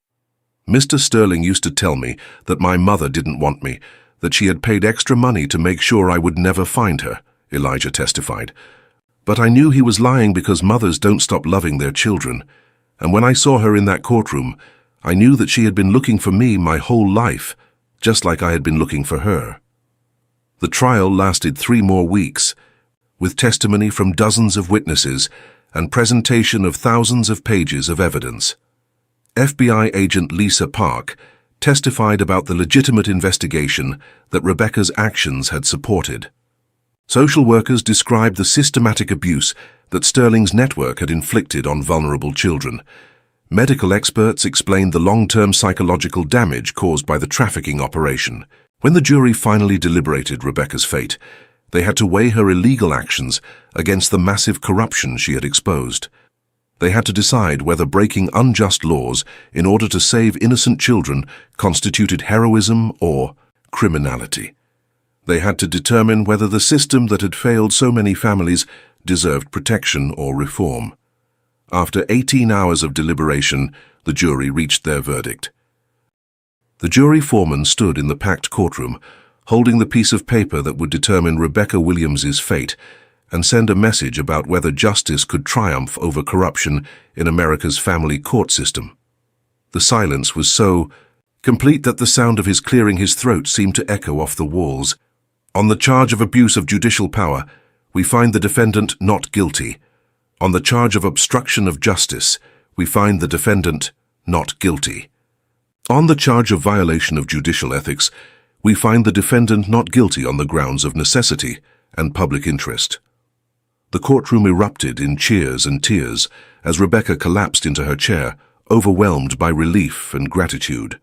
S1: "Mr. Sterling used to tell me that my mother didn't want me, that she had paid extra money to make sure I would never find her," Elijah testified. "But I knew he was lying because mothers don't stop loving their children. And when I saw her in that courtroom, I knew that she had been looking for me my whole life, just like I had been looking for her." The trial lasted 3 more weeks, with testimony from dozens of witnesses and presentation of thousands of pages of evidence. FBI agent Lisa Park testified about the legitimate investigation that Rebecca's actions had supported. Social workers described the systematic abuse that Sterling's network had inflicted on vulnerable children. Medical experts explained the long-term psychological damage caused by the trafficking operation. When the jury finally deliberated Rebecca's fate, they had to weigh her illegal actions against the massive corruption she had exposed. They had to decide whether breaking unjust laws in order to save innocent children constituted heroism or criminality. They had to determine whether the system that had failed so many families deserved protection or reform. After 18 hours of deliberation, the jury reached their verdict. The jury foreman stood in the packed courtroom, holding the piece of paper that would determine Rebecca Williams's fate and send a message about whether justice could triumph over corruption in America's family court system. The silence was so complete that the sound of his clearing his throat seemed to echo off the walls. "On the charge of abuse of judicial power, we find the defendant not guilty. On the charge of obstruction of justice, we find the defendant not guilty. On the charge of violation of judicial ethics, we find the defendant not guilty on the grounds of necessity and public interest." The courtroom erupted in cheers and tears as Rebecca collapsed into her chair, overwhelmed by relief and gratitude.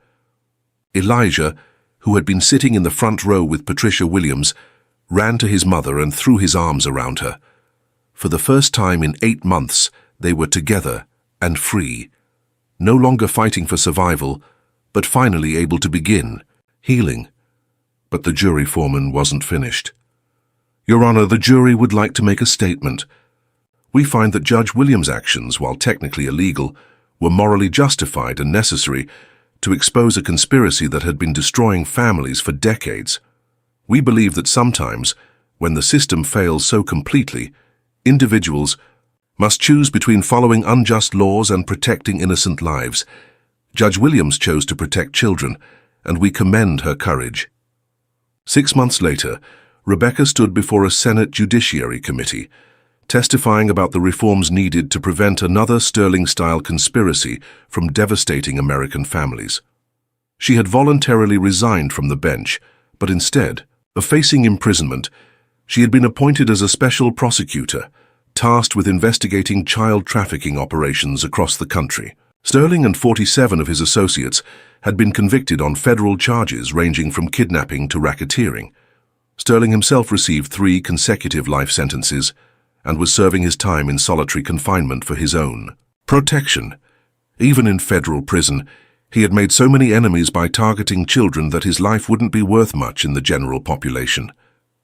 S1: Elijah, who had been sitting in the front row with Patricia Williams, ran to his mother and threw his arms around her. For the first time in 8 months, they were together and free, no longer fighting for survival, but finally able to begin healing. But the jury foreman wasn't finished. "Your Honor, the jury would like to make a statement." We find that Judge Williams' actions, while technically illegal, were morally justified and necessary to expose a conspiracy that had been destroying families for decades. We believe that sometimes, when the system fails so completely, individuals must choose between following unjust laws and protecting innocent lives. Judge Williams chose to protect children, and we commend her courage. 6 months later, Rebecca stood before a Senate Judiciary Committee, testifying about the reforms needed to prevent another Sterling-style conspiracy from devastating American families. She had voluntarily resigned from the bench, but instead of facing imprisonment, she had been appointed as a special prosecutor, tasked with investigating child trafficking operations across the country. Sterling and 47 of his associates had been convicted on federal charges ranging from kidnapping to racketeering. Sterling himself received 3 consecutive life sentences and was serving his time in solitary confinement for his own protection. Even in federal prison, he had made so many enemies by targeting children that his life wouldn't be worth much in the general population.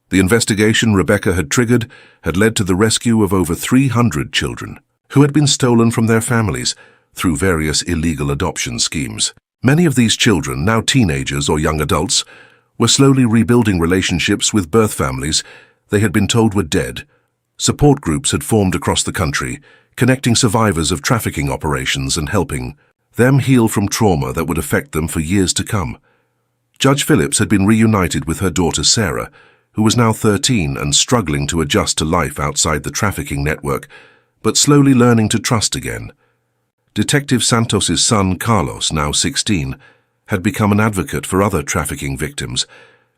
S1: The investigation Rebecca had triggered had led to the rescue of over 300 children who had been stolen from their families through various illegal adoption schemes. Many of these children, now teenagers or young adults, were slowly rebuilding relationships with birth families they had been told were dead. Support groups had formed across the country, connecting survivors of trafficking operations and helping them heal from trauma that would affect them for years to come. Judge Phillips had been reunited with her daughter Sarah, who was now 13 and struggling to adjust to life outside the trafficking network, but slowly learning to trust again. Detective Santos's son Carlos, now 16, had become an advocate for other trafficking victims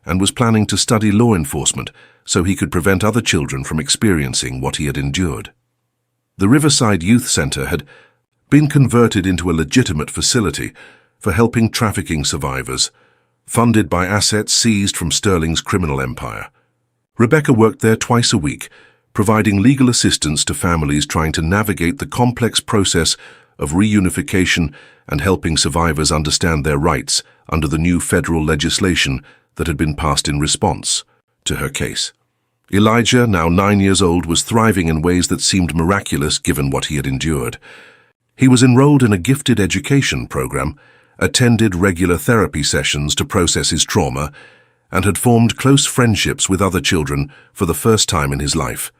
S1: and was planning to study law enforcement so he could prevent other children from experiencing what he had endured. The Riverside Youth Center had been converted into a legitimate facility for helping trafficking survivors, funded by assets seized from Sterling's criminal empire. Rebecca worked there twice a week, providing legal assistance to families trying to navigate the complex process of reunification and helping survivors understand their rights under the new federal legislation that had been passed in response to her case. Elijah, now 9 years old, was thriving in ways that seemed miraculous given what he had endured. He was enrolled in a gifted education program, attended regular therapy sessions to process his trauma, and had formed close friendships with other children for the first time in his life.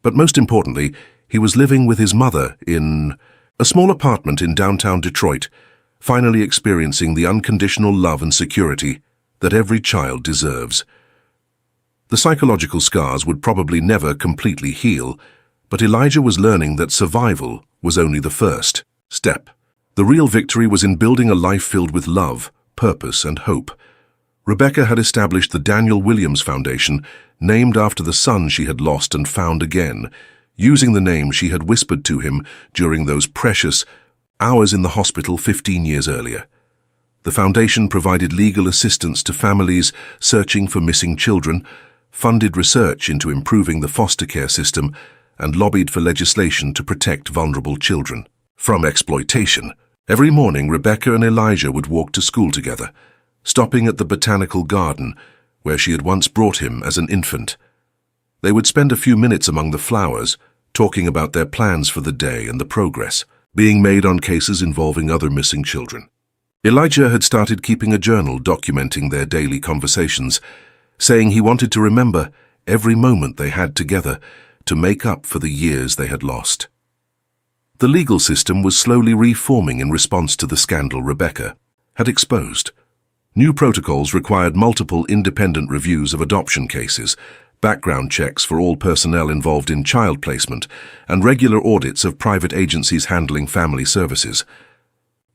S1: But most importantly, he was living with his mother in a small apartment in downtown Detroit, finally experiencing the unconditional love and security that every child deserves. The psychological scars would probably never completely heal, but Elijah was learning that survival was only the first step. The real victory was in building a life filled with love, purpose, and hope. Rebecca had established the Daniel Williams Foundation, named after the son she had lost and found again, using the name she had whispered to him during those precious hours in the hospital 15 years earlier. The foundation provided legal assistance to families searching for missing children, funded research into improving the foster care system, and lobbied for legislation to protect vulnerable children from exploitation. Every morning, Rebecca and Elijah would walk to school together, stopping at the botanical garden where she had once brought him as an infant. They would spend a few minutes among the flowers, talking about their plans for the day and the progress being made on cases involving other missing children. Elijah had started keeping a journal documenting their daily conversations, saying he wanted to remember every moment they had together to make up for the years they had lost. The legal system was slowly reforming in response to the scandal Rebecca had exposed. New protocols required multiple independent reviews of adoption cases, background checks for all personnel involved in child placement, and regular audits of private agencies handling family services.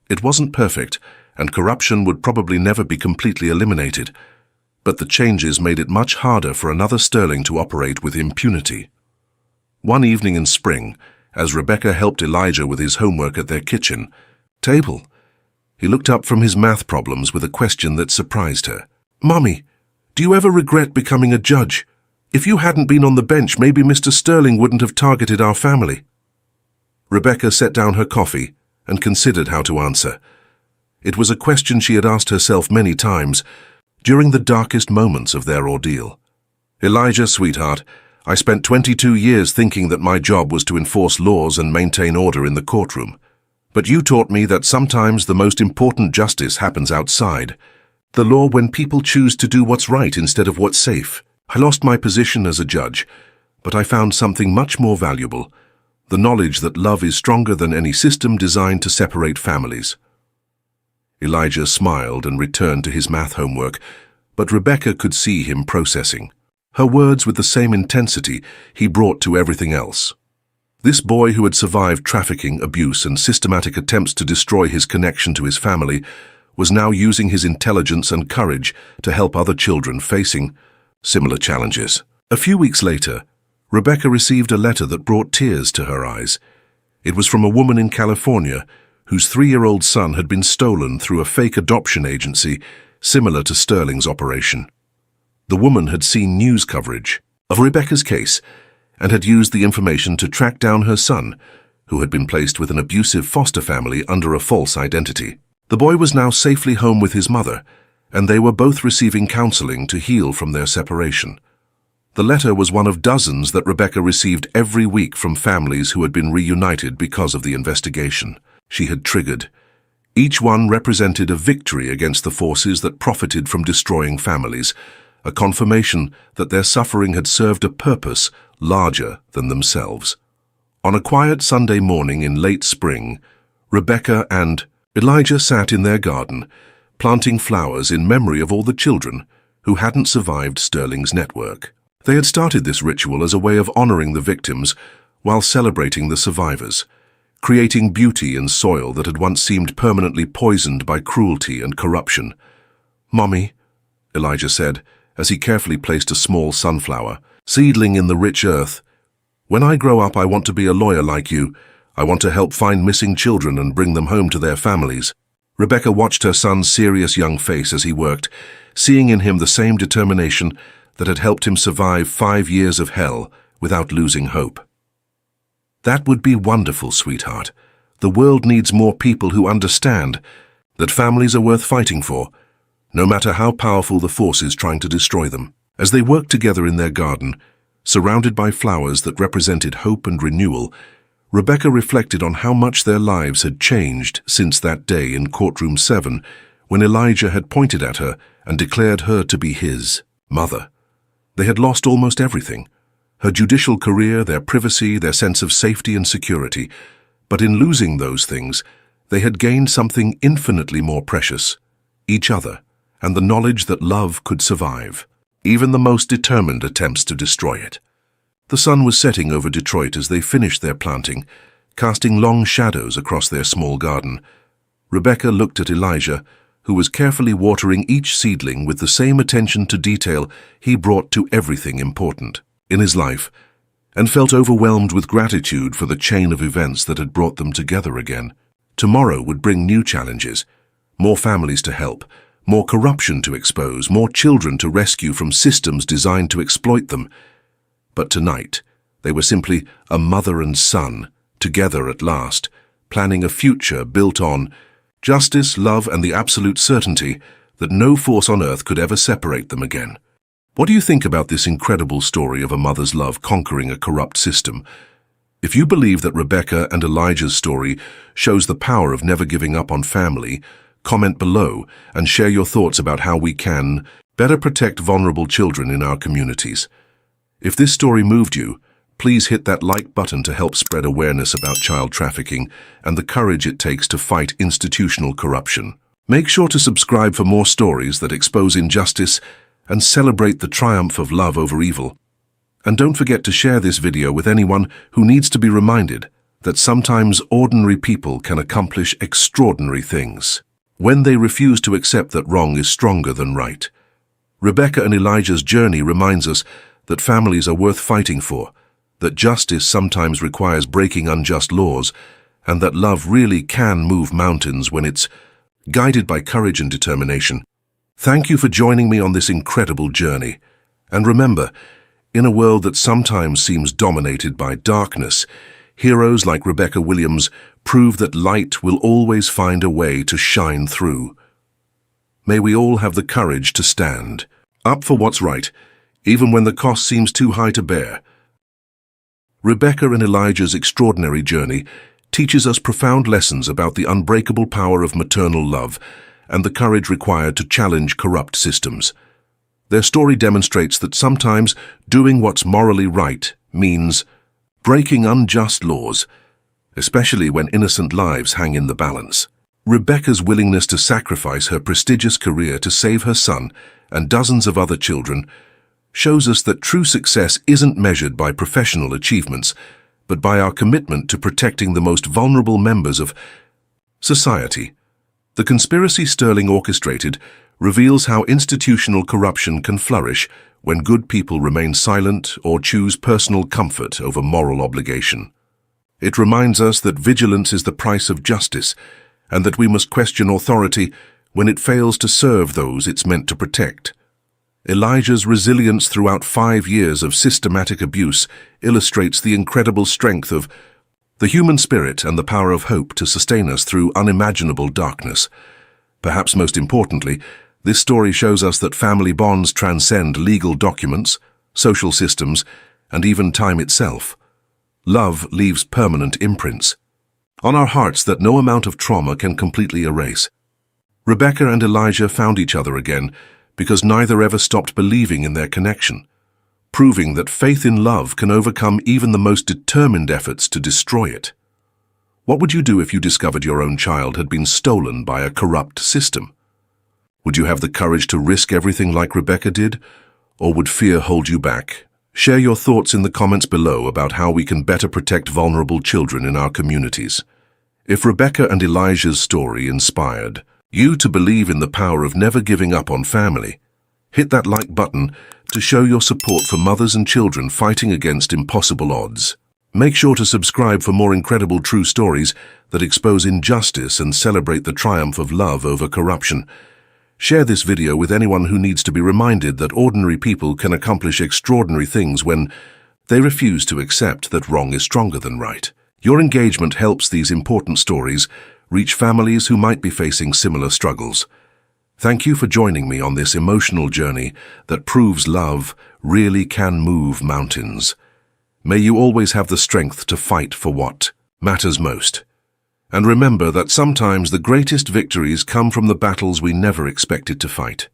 S1: It wasn't perfect, and corruption would probably never be completely eliminated, but the changes made it much harder for another Sterling to operate with impunity. One evening in spring, as Rebecca helped Elijah with his homework at their kitchen table, he looked up from his math problems with a question that surprised her. "Mommy, do you ever regret becoming a judge? If you hadn't been on the bench, maybe Mr. Sterling wouldn't have targeted our family." Rebecca set down her coffee and considered how to answer. It was a question she had asked herself many times during the darkest moments of their ordeal. "Elijah, sweetheart, I spent 22 years thinking that my job was to enforce laws and maintain order in the courtroom. But you taught me that sometimes the most important justice happens outside. The law when people choose to do what's right instead of what's safe. I lost my position as a judge, but I found something much more valuable. The knowledge that love is stronger than any system designed to separate families. Elijah smiled and returned to his math homework, but Rebecca could see him processing. Her words with the same intensity he brought to everything else. This boy who had survived trafficking, abuse, and systematic attempts to destroy his connection to his family was now using his intelligence and courage to help other children facing similar challenges. A few weeks later, Rebecca received a letter that brought tears to her eyes. It was from a woman in California whose 3-year-old son had been stolen through a fake adoption agency similar to Sterling's operation. The woman had seen news coverage of Rebecca's case and had used the information to track down her son, who had been placed with an abusive foster family under a false identity. The boy was now safely home with his mother, and they were both receiving counseling to heal from their separation. The letter was one of dozens that Rebecca received every week from families who had been reunited because of the investigation she had triggered. Each one represented a victory against the forces that profited from destroying families, a confirmation that their suffering had served a purpose larger than themselves. On a quiet Sunday morning in late spring, Rebecca and Elijah sat in their garden, planting flowers in memory of all the children who hadn't survived Sterling's network. They had started this ritual as a way of honoring the victims while celebrating the survivors, creating beauty in soil that had once seemed permanently poisoned by cruelty and corruption. "Mommy," Elijah said, as he carefully placed a small sunflower seedling in the rich earth, "when I grow up, I want to be a lawyer like you. I want to help find missing children and bring them home to their families." Rebecca watched her son's serious young face as he worked, seeing in him the same determination that had helped him survive 5 years of hell without losing hope. "That would be wonderful, sweetheart. The world needs more people who understand that families are worth fighting for, no matter how powerful the forces trying to destroy them." As they worked together in their garden, surrounded by flowers that represented hope and renewal, Rebecca reflected on how much their lives had changed since that day in Courtroom 7, when Elijah had pointed at her and declared her to be his mother. They had lost almost everything: her judicial career, their privacy, their sense of safety and security. But in losing those things, they had gained something infinitely more precious: each other, and the knowledge that love could survive even the most determined attempts to destroy it. The sun was setting over Detroit as they finished their planting, casting long shadows across their small garden. Rebecca looked at Elijah, who was carefully watering each seedling with the same attention to detail he brought to everything important in his life, and felt overwhelmed with gratitude for the chain of events that had brought them together again. Tomorrow would bring new challenges: more families to help, more corruption to expose, more children to rescue from systems designed to exploit them. But tonight, they were simply a mother and son, together at last, planning a future built on justice, love, and the absolute certainty that no force on earth could ever separate them again. What do you think about this incredible story of a mother's love conquering a corrupt system? If you believe that Rebecca and Elijah's story shows the power of never giving up on family, comment below and share your thoughts about how we can better protect vulnerable children in our communities. If this story moved you, please hit that like button to help spread awareness about child trafficking and the courage it takes to fight institutional corruption. Make sure to subscribe for more stories that expose injustice and celebrate the triumph of love over evil. And don't forget to share this video with anyone who needs to be reminded that sometimes ordinary people can accomplish extraordinary things when they refuse to accept that wrong is stronger than right. Rebecca and Elijah's journey reminds us that families are worth fighting for, that justice sometimes requires breaking unjust laws, and that love really can move mountains when it's guided by courage and determination. Thank you for joining me on this incredible journey. And remember, in a world that sometimes seems dominated by darkness, heroes like Rebecca Williams prove that light will always find a way to shine through. May we all have the courage to stand up for what's right, even when the cost seems too high to bear. Rebecca and Elijah's extraordinary journey teaches us profound lessons about the unbreakable power of maternal love and the courage required to challenge corrupt systems. Their story demonstrates that sometimes doing what's morally right means breaking unjust laws, especially when innocent lives hang in the balance. Rebecca's willingness to sacrifice her prestigious career to save her son and dozens of other children shows us that true success isn't measured by professional achievements, but by our commitment to protecting the most vulnerable members of society. The conspiracy Sterling orchestrated reveals how institutional corruption can flourish when good people remain silent or choose personal comfort over moral obligation. It reminds us that vigilance is the price of justice, and that we must question authority when it fails to serve those it's meant to protect. Elijah's resilience throughout 5 years of systematic abuse illustrates the incredible strength of the human spirit and the power of hope to sustain us through unimaginable darkness. Perhaps most importantly, this story shows us that family bonds transcend legal documents, social systems, and even time itself. Love leaves permanent imprints on our hearts that no amount of trauma can completely erase. Rebecca and Elijah found each other again because neither ever stopped believing in their connection, proving that faith in love can overcome even the most determined efforts to destroy it. What would you do if you discovered your own child had been stolen by a corrupt system? Would you have the courage to risk everything like Rebecca did, or would fear hold you back? Share your thoughts in the comments below about how we can better protect vulnerable children in our communities. If Rebecca and Elijah's story inspired you to believe in the power of never giving up on family, hit that like button to show your support for mothers and children fighting against impossible odds. Make sure to subscribe for more incredible true stories that expose injustice and celebrate the triumph of love over corruption. Share this video with anyone who needs to be reminded that ordinary people can accomplish extraordinary things when they refuse to accept that wrong is stronger than right. Your engagement helps these important stories reach families who might be facing similar struggles. Thank you for joining me on this emotional journey that proves love really can move mountains. May you always have the strength to fight for what matters most. And remember that sometimes the greatest victories come from the battles we never expected to fight.